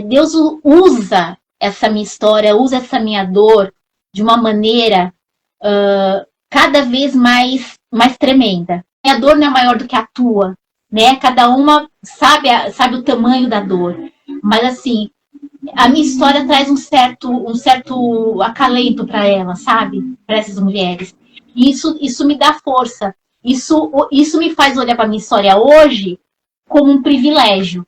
Speaker 2: Deus usa essa minha história, usa essa minha dor de uma maneira cada vez mais tremenda. A dor não é maior do que a tua, né? Cada uma sabe o tamanho da dor. Mas assim, a minha história traz um certo acalento para ela, sabe? Para essas mulheres. E isso me dá força. Isso me faz olhar para a minha história hoje como um privilégio.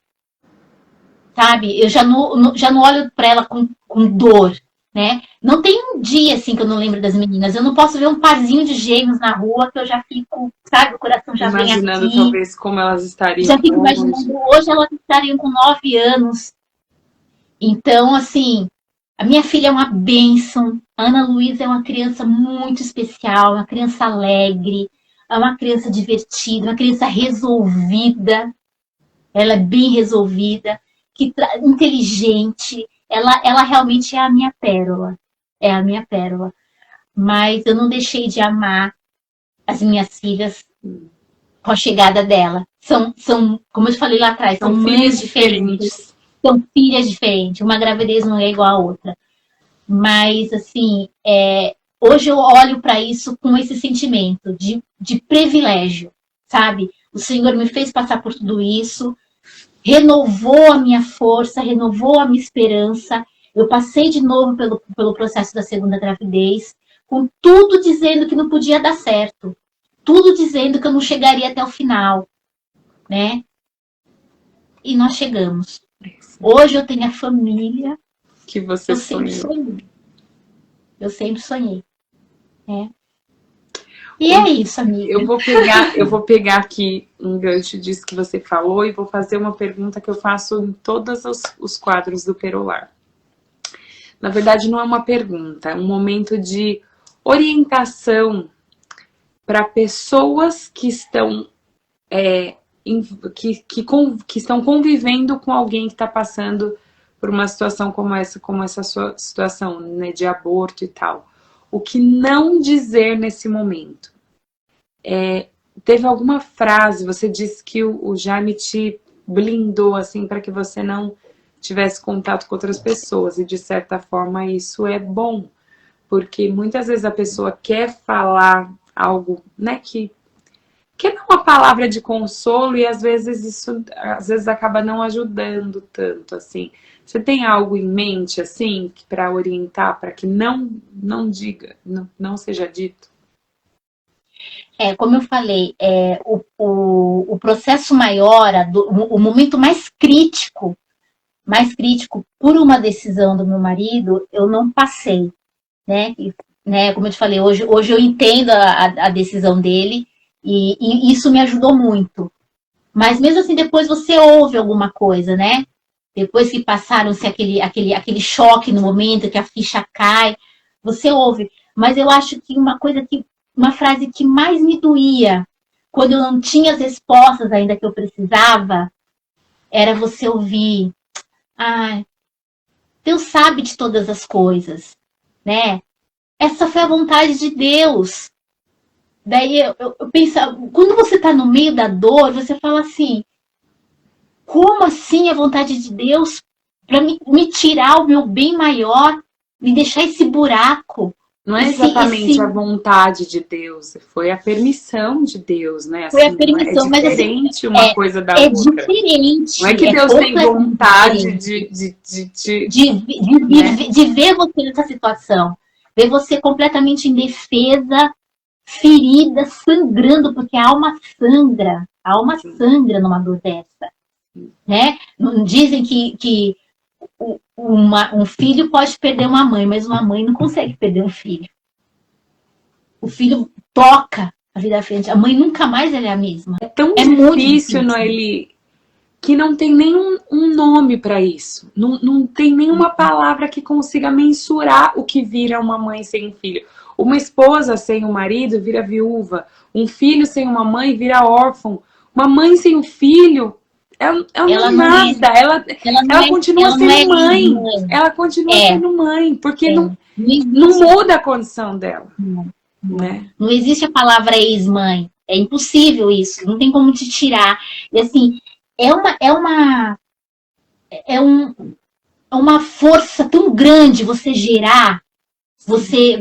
Speaker 2: Sabe? Eu já não olho para ela com dor, né? Não tem um dia assim que eu não lembro das meninas. Eu não posso ver um parzinho de gêmeos na rua que eu já fico, sabe? O coração já vem aqui.
Speaker 1: Imaginando talvez como elas estariam.
Speaker 2: Já fico imaginando. Hoje elas estariam com 9 anos. Então, assim, a minha filha é uma bênção. A Ana Luísa é uma criança muito especial, uma criança alegre, é uma criança divertida, uma criança resolvida. Ela é bem resolvida, inteligente. Ela realmente é a minha pérola. É a minha pérola. Mas eu não deixei de amar as minhas filhas com a chegada dela. São como eu falei lá atrás, são mães diferentes. São filhas diferentes. Uma gravidez não é igual a outra. Mas, assim, hoje eu olho para isso com esse sentimento de privilégio, sabe? O Senhor me fez passar por tudo isso, renovou a minha força, renovou a minha esperança. Eu passei de novo pelo processo da segunda gravidez, com tudo dizendo que não podia dar certo. Tudo dizendo que eu não chegaria até o final, né? E nós chegamos. Hoje eu tenho a família
Speaker 1: que você
Speaker 2: sonhou. Eu sempre sonhei. Né? E é isso, amiga.
Speaker 1: Eu vou pegar aqui um gancho disso que você falou e vou fazer uma pergunta que eu faço em todos os quadros do Perolar. Na verdade, não é uma pergunta, é um momento de orientação para pessoas que estão que estão convivendo com alguém que está passando por uma situação como essa sua situação, né, de aborto e tal. O que não dizer nesse momento? Teve alguma frase, você disse que o Jaime te blindou assim para que você não tivesse contato com outras pessoas, e de certa forma isso é bom, porque muitas vezes a pessoa quer falar algo, né, que quer dar uma palavra de consolo e às vezes isso acaba não ajudando tanto, assim. Você tem algo em mente, assim, para orientar, para que não diga, não seja dito?
Speaker 2: Como eu falei, o processo maior, o momento mais crítico por uma decisão do meu marido, eu não passei, né? Como eu te falei, hoje eu entendo a decisão dele e isso me ajudou muito. Mas mesmo assim, depois você ouve alguma coisa, né? Depois que passaram-se aquele choque no momento que a ficha cai, você ouve. Mas eu acho que uma frase que mais me doía, quando eu não tinha as respostas ainda que eu precisava, era você ouvir: ah, Deus sabe de todas as coisas, né? Essa foi a vontade de Deus. Daí eu penso, quando você está no meio da dor, você fala assim: como assim a vontade de Deus para me tirar o meu bem maior, me deixar esse buraco?
Speaker 1: Não é exatamente a vontade de Deus, foi a permissão de Deus, né?
Speaker 2: Foi
Speaker 1: Assim,
Speaker 2: a permissão,
Speaker 1: é
Speaker 2: mas assim,
Speaker 1: diferente uma coisa da outra.
Speaker 2: Diferente.
Speaker 1: Não é que Deus tem vontade
Speaker 2: de ver você nessa situação, ver você completamente indefesa, ferida, sangrando, porque a alma sangra numa dor dessa, né? Dizem que um filho pode perder uma mãe, mas uma mãe não consegue perder um filho. O filho toca a vida à frente, a mãe nunca mais é a mesma.
Speaker 1: É tão difícil, Noeli, que não tem nenhum nome para isso. Não tem nenhuma palavra que consiga mensurar o que vira uma mãe sem um filho. Uma esposa sem um marido vira viúva. Um filho sem uma mãe vira órfão. Uma mãe sem um filho, ela não é nada. Ela continua sendo mãe. Ela continua sendo mãe, porque não muda a condição dela. Né?
Speaker 2: Não existe a palavra ex-mãe. É impossível isso. Não tem como te tirar. E assim, é uma força tão grande você gerar, você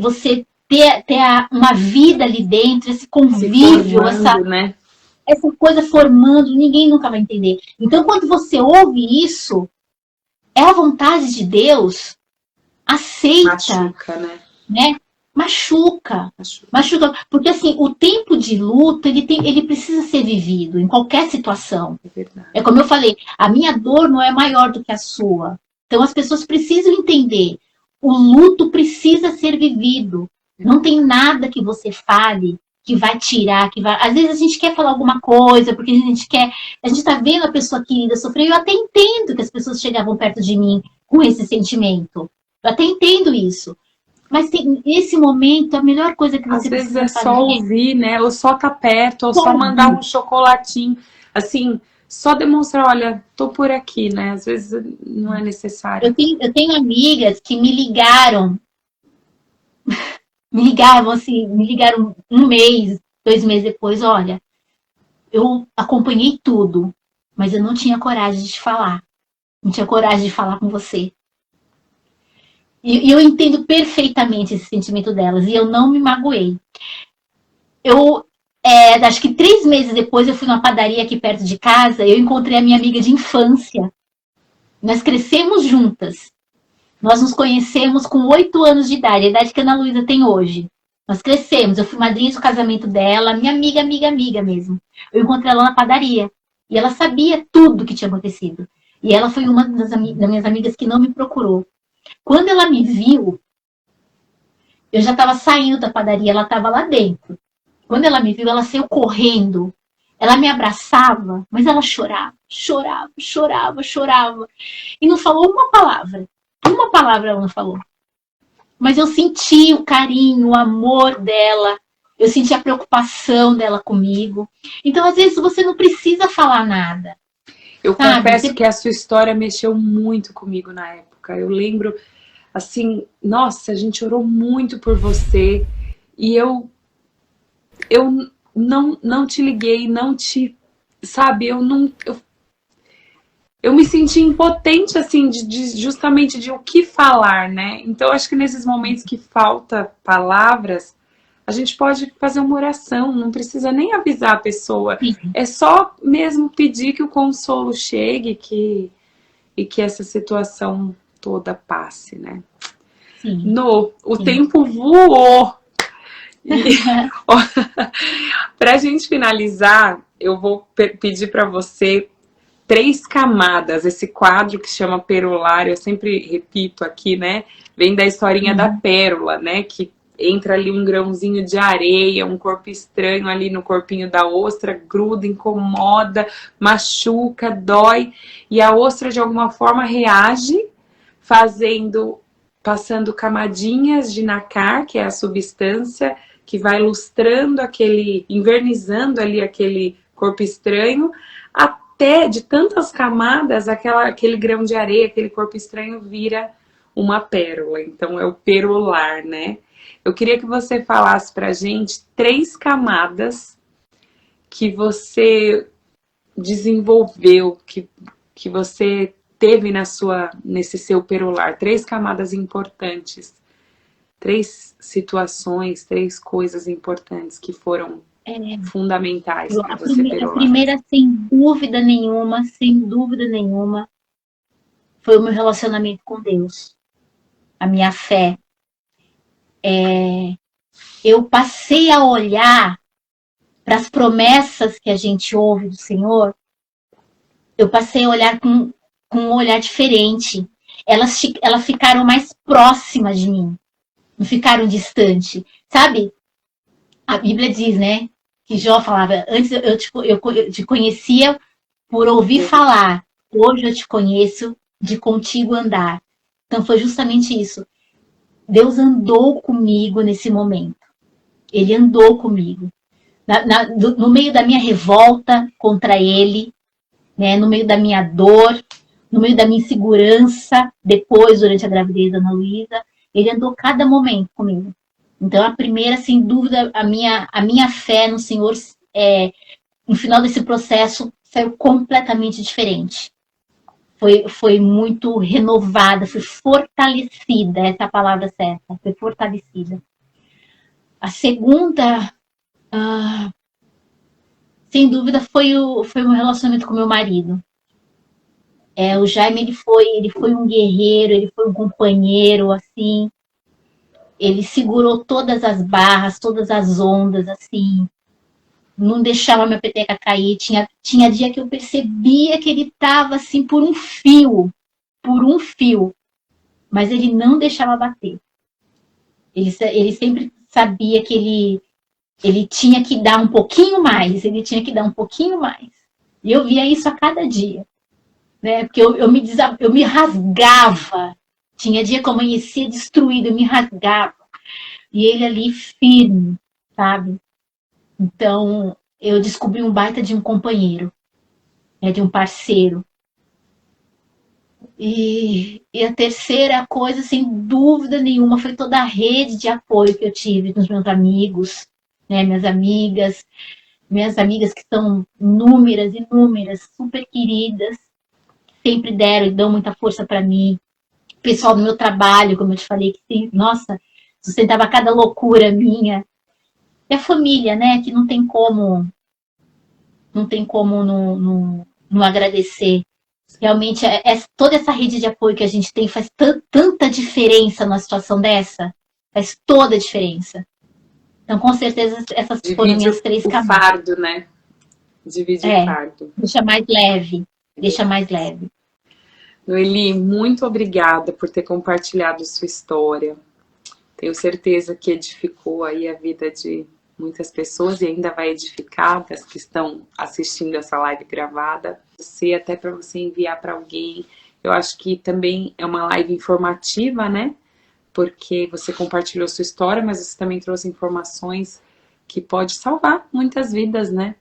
Speaker 2: ter uma vida ali dentro, esse convívio, essa coisa formando, ninguém nunca vai entender. Então, quando você ouve isso, é a vontade de Deus, aceita.
Speaker 1: Machuca,
Speaker 2: né? Machuca. Porque assim, o tempo de luto, ele precisa ser vivido em qualquer situação. É como eu falei, a minha dor não é maior do que a sua. Então as pessoas precisam entender, o luto precisa ser vivido. Não tem nada que você fale que vai tirar, Às vezes a gente quer falar alguma coisa, porque a gente tá vendo a pessoa querida sofrer. Eu até entendo que as pessoas chegavam perto de mim com esse sentimento. Eu até entendo isso. Mas nesse momento, a melhor coisa que você
Speaker 1: precisa fazer... Às vezes é só ouvir, né? Ou só estar perto, ou só mandar um chocolatinho. Assim, só demonstrar, olha, tô por aqui, né? Às vezes não é necessário.
Speaker 2: Eu tenho amigas que me ligaram. Me ligaram 1 mês, 2 meses depois. Olha, eu acompanhei tudo, mas eu não tinha coragem de te falar. Não tinha coragem de falar com você. E eu entendo perfeitamente esse sentimento delas. E eu não me magoei. Acho que 3 meses depois, eu fui numa padaria aqui perto de casa. Eu encontrei a minha amiga de infância. Nós crescemos juntas. Nós nos conhecemos com 8 anos de idade. A idade que a Ana Luísa tem hoje. Nós crescemos. Eu fui madrinha do casamento dela. Minha amiga mesmo. Eu encontrei ela na padaria. E ela sabia tudo o que tinha acontecido. E ela foi uma das minhas amigas que não me procurou. Quando ela me viu, eu já estava saindo da padaria, ela estava lá dentro. Quando ela me viu, ela saiu correndo. Ela me abraçava, mas ela chorava. E não falou uma palavra. Uma palavra ela não falou. Mas eu senti o carinho, o amor dela. Eu senti a preocupação dela comigo. Então, às vezes, você não precisa falar nada.
Speaker 1: Eu confesso que a sua história mexeu muito comigo na época. Eu lembro, assim, nossa, a gente orou muito por você. E eu não te liguei, não te... Sabe, eu me senti impotente, assim, justamente de o que falar, né? Então, acho que nesses momentos que falta palavras, a gente pode fazer uma oração, não precisa nem avisar a pessoa.
Speaker 2: Sim,
Speaker 1: É só mesmo pedir que o consolo chegue e que essa situação toda passe, né?
Speaker 2: sim,
Speaker 1: O
Speaker 2: sim.
Speaker 1: tempo voou! E, ó, pra gente finalizar, eu vou pedir para você 3 camadas. Esse quadro que chama Perolar, eu sempre repito aqui, né? Vem da historinha da
Speaker 2: Uhum.
Speaker 1: pérola, né? Que entra ali um grãozinho de areia, um corpo estranho ali no corpinho da ostra, gruda, incomoda, machuca, dói, e a ostra de alguma forma reage, passando camadinhas de nácar, que é a substância que vai lustrando invernizando ali aquele corpo estranho, até de tantas camadas, aquele grão de areia, aquele corpo estranho vira uma pérola. Então é o perolar, né? Eu queria que você falasse pra gente 3 camadas que você desenvolveu, que você teve nesse seu perolar. 3 camadas importantes. 3 situações, 3 coisas importantes que foram
Speaker 2: É,
Speaker 1: fundamentais para
Speaker 2: a,
Speaker 1: você
Speaker 2: a
Speaker 1: perolar.
Speaker 2: primeira, sem dúvida nenhuma, foi o meu relacionamento com Deus, a minha fé. Eu passei a olhar para as promessas que a gente ouve do Senhor, eu passei a olhar com um olhar diferente. Elas ficaram mais próximas de mim, não ficaram distantes. Sabe? A Bíblia diz, né? Que Jó falava, antes eu te conhecia por ouvir falar, hoje eu te conheço de contigo andar. Então foi justamente isso. Deus andou comigo nesse momento. Ele andou comigo. No meio da minha revolta contra ele, né, no meio da minha dor, no meio da minha insegurança, depois, durante a gravidez da Ana Luísa, ele andou cada momento comigo. Então, a primeira, sem dúvida, a minha fé no Senhor, no final desse processo, saiu completamente diferente. Foi muito renovada, foi fortalecida, essa é a palavra certa, foi fortalecida. A segunda, sem dúvida, foi o meu relacionamento com meu marido. O Jaime, ele foi um guerreiro, ele foi um companheiro, assim, ele segurou todas as barras, todas as ondas, assim, não deixava minha peteca cair. Tinha dia que eu percebia que ele estava assim por um fio, mas ele não deixava bater. Ele sempre sabia que ele tinha que dar um pouquinho mais, ele tinha que dar um pouquinho mais. E eu via isso a cada dia, né? Porque eu me rasgava. Tinha dia que eu amanhecia destruída, eu me rasgava. E ele ali firme, sabe? Então, eu descobri um baita de um companheiro, né, de um parceiro. E a terceira coisa, sem dúvida nenhuma, foi toda a rede de apoio que eu tive dos meus amigos, né, minhas amigas que são inúmeras, super queridas, sempre deram e dão muita força para mim. O pessoal do meu trabalho, como eu te falei, que nossa, sustentava cada loucura minha. E a família, né, que não tem como não agradecer. Realmente, toda essa rede de apoio que a gente tem faz tanta diferença numa situação dessa. Faz toda a diferença. Então, com certeza, essas foram minhas 3 camadas.
Speaker 1: Fardo, né? Divide o fardo.
Speaker 2: Deixa mais leve. Deixa mais leve.
Speaker 1: Noeli, muito obrigada por ter compartilhado sua história. Tenho certeza que edificou aí a vida de muitas pessoas e ainda vai edificar das que estão assistindo essa live gravada. Até para você enviar para alguém. Eu acho que também é uma live informativa, né? Porque você compartilhou sua história, mas você também trouxe informações que pode salvar muitas vidas, né?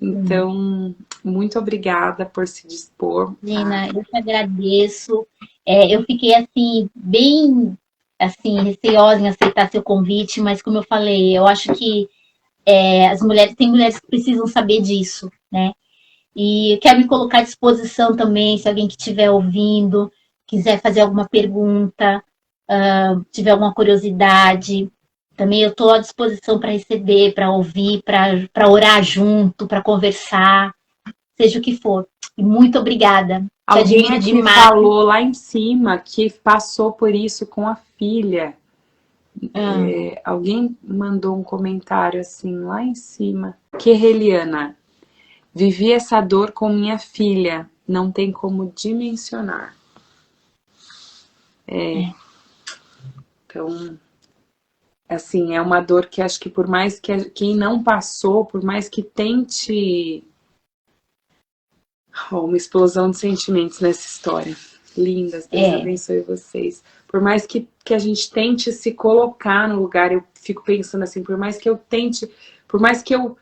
Speaker 1: Então, muito obrigada por se dispor.
Speaker 2: Nina, eu te agradeço. Eu fiquei, assim, bem assim, receosa em aceitar seu convite, mas como eu falei, eu acho que tem mulheres que precisam saber disso, né? E quero me colocar à disposição também, se alguém que estiver ouvindo, quiser fazer alguma pergunta, tiver alguma curiosidade, Também eu estou à disposição para receber, para ouvir, para orar junto, para conversar, seja o que for. E muito obrigada. Te
Speaker 1: Alguém
Speaker 2: admiro
Speaker 1: aqui
Speaker 2: demais.
Speaker 1: falou lá em cima que passou por isso com a filha. Alguém mandou um comentário assim lá em cima. Kereliana, vivi essa dor com minha filha, não tem como dimensionar. Então, assim, é uma dor que acho que por mais que quem não passou, por mais que tente... Oh, uma explosão de sentimentos nessa história. Lindas, Deus abençoe vocês. Por mais que a gente tente se colocar no lugar, eu fico pensando assim, por mais que eu tente, por mais que eu...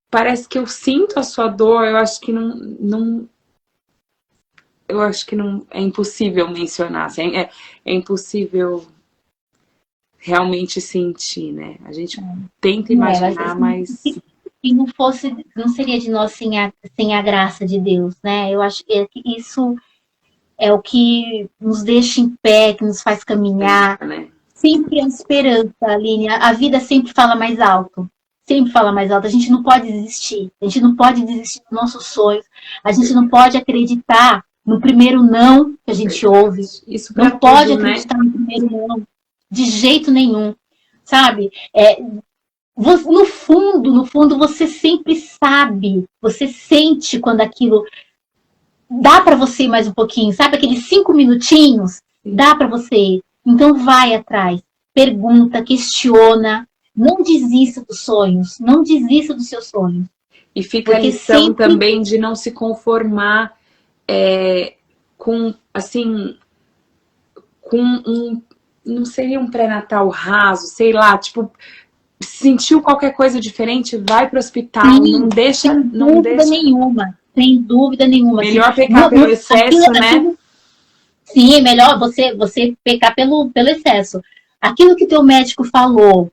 Speaker 1: Parece que eu sinto a sua dor, eu acho que não eu acho que não é impossível mencionar, assim, é impossível realmente sentir, né? A gente tenta imaginar, mas...
Speaker 2: Se não seria de nós sem a graça de Deus, né? Eu acho que isso é o que nos deixa em pé, que nos faz caminhar.
Speaker 1: Né?
Speaker 2: Sempre a esperança, Aline. A vida sempre fala mais alto. Sempre fala mais alto. A gente não pode desistir. A gente não pode desistir dos nossos sonhos. A gente não pode acreditar no primeiro não que a gente ouve.
Speaker 1: Isso
Speaker 2: não pode
Speaker 1: tudo,
Speaker 2: acreditar,
Speaker 1: né?
Speaker 2: no primeiro não. De jeito nenhum. Sabe? No fundo, você sempre sabe. Você sente quando aquilo dá para você ir mais um pouquinho. Sabe aqueles 5 minutinhos? Dá para você ir. Então vai atrás. Pergunta, questiona. Não desista dos sonhos. Não desista dos seus sonhos.
Speaker 1: E fica a lição também de não se conformar com, assim, com não seria um pré-natal raso, sei lá, tipo, sentiu qualquer coisa diferente, vai pro hospital,
Speaker 2: Sim,
Speaker 1: não deixa...
Speaker 2: Sem dúvida nenhuma.
Speaker 1: Melhor
Speaker 2: assim,
Speaker 1: pecar pelo excesso, né?
Speaker 2: Sim, é melhor você pecar pelo excesso. Aquilo que teu médico falou,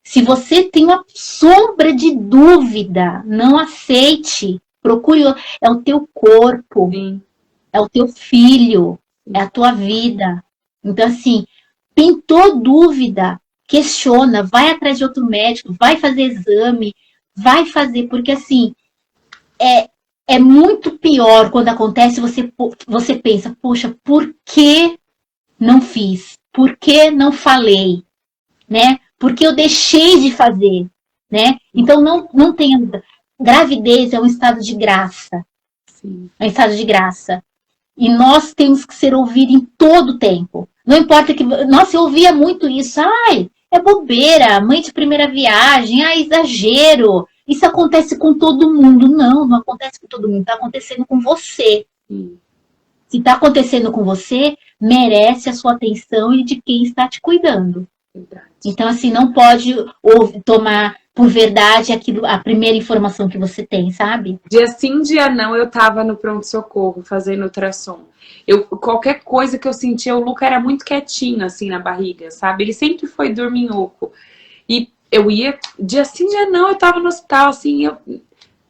Speaker 2: se você tem uma sombra de dúvida, não aceite. Procure, é o teu corpo,
Speaker 1: Sim.
Speaker 2: É o teu filho, é a tua vida. Então, assim, pintou dúvida, questiona, vai atrás de outro médico, vai fazer exame, vai fazer, porque assim, é muito pior quando acontece, você pensa, poxa, por que não fiz? Por que não falei? Né? Por que eu deixei de fazer? Né? Então, não tenha... Gravidez é um estado de graça.
Speaker 1: Sim.
Speaker 2: É um estado de graça. E nós temos que ser ouvidos em todo o tempo. Não importa que... Nossa, eu ouvia muito isso. Ai, é bobeira, mãe de primeira viagem, exagero. Isso acontece com todo mundo. Não acontece com todo mundo. Está acontecendo com você. Se está acontecendo com você, merece a sua atenção e de quem está te cuidando.
Speaker 1: Verdade.
Speaker 2: Então, assim, não pode tomar por verdade a primeira informação que você tem, sabe?
Speaker 1: Dia sim, dia não, eu tava no pronto-socorro fazendo ultrassom. Qualquer coisa que eu sentia, o Luca era muito quietinho, assim, na barriga, sabe? Ele sempre foi dorminhoco. E eu ia, dia sim, dia não, eu tava no hospital, assim,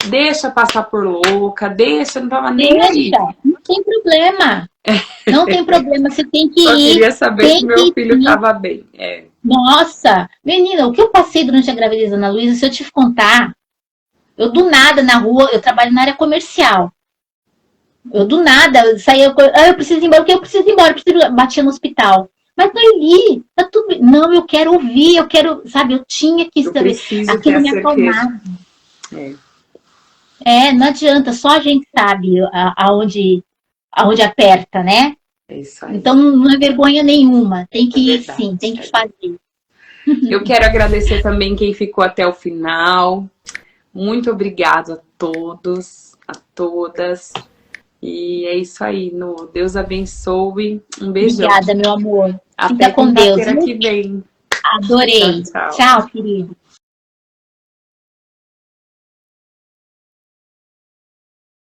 Speaker 1: deixa passar por louca, não tava nem aí.
Speaker 2: Não tem problema. Não tem problema, você tem que
Speaker 1: Só
Speaker 2: ir.
Speaker 1: Eu queria saber que meu filho tava bem.
Speaker 2: Nossa, menina, o que eu passei durante a gravidez da Ana Luísa, se eu te contar, eu do nada na rua, eu trabalho na área comercial. Eu do nada saía, eu preciso ir embora, batia no hospital. Mas Noeli, tá tudo bem. Não, eu quero ouvir, sabe, eu tinha que saber. Aquilo me acalmava. Não adianta, só a gente sabe aonde aperta, né?
Speaker 1: É isso aí.
Speaker 2: Então não é vergonha nenhuma, tem que ir sim, tem que fazer.
Speaker 1: Eu quero agradecer também quem ficou até o final. Muito obrigado a todos, a todas. E é isso aí, Nu. Deus abençoe. Um beijão.
Speaker 2: Obrigada, meu amor.
Speaker 1: Até
Speaker 2: Fica com Deus.
Speaker 1: Quarta-feira que vem.
Speaker 2: Adorei.
Speaker 1: Tchau, tchau.
Speaker 2: Tchau, querido.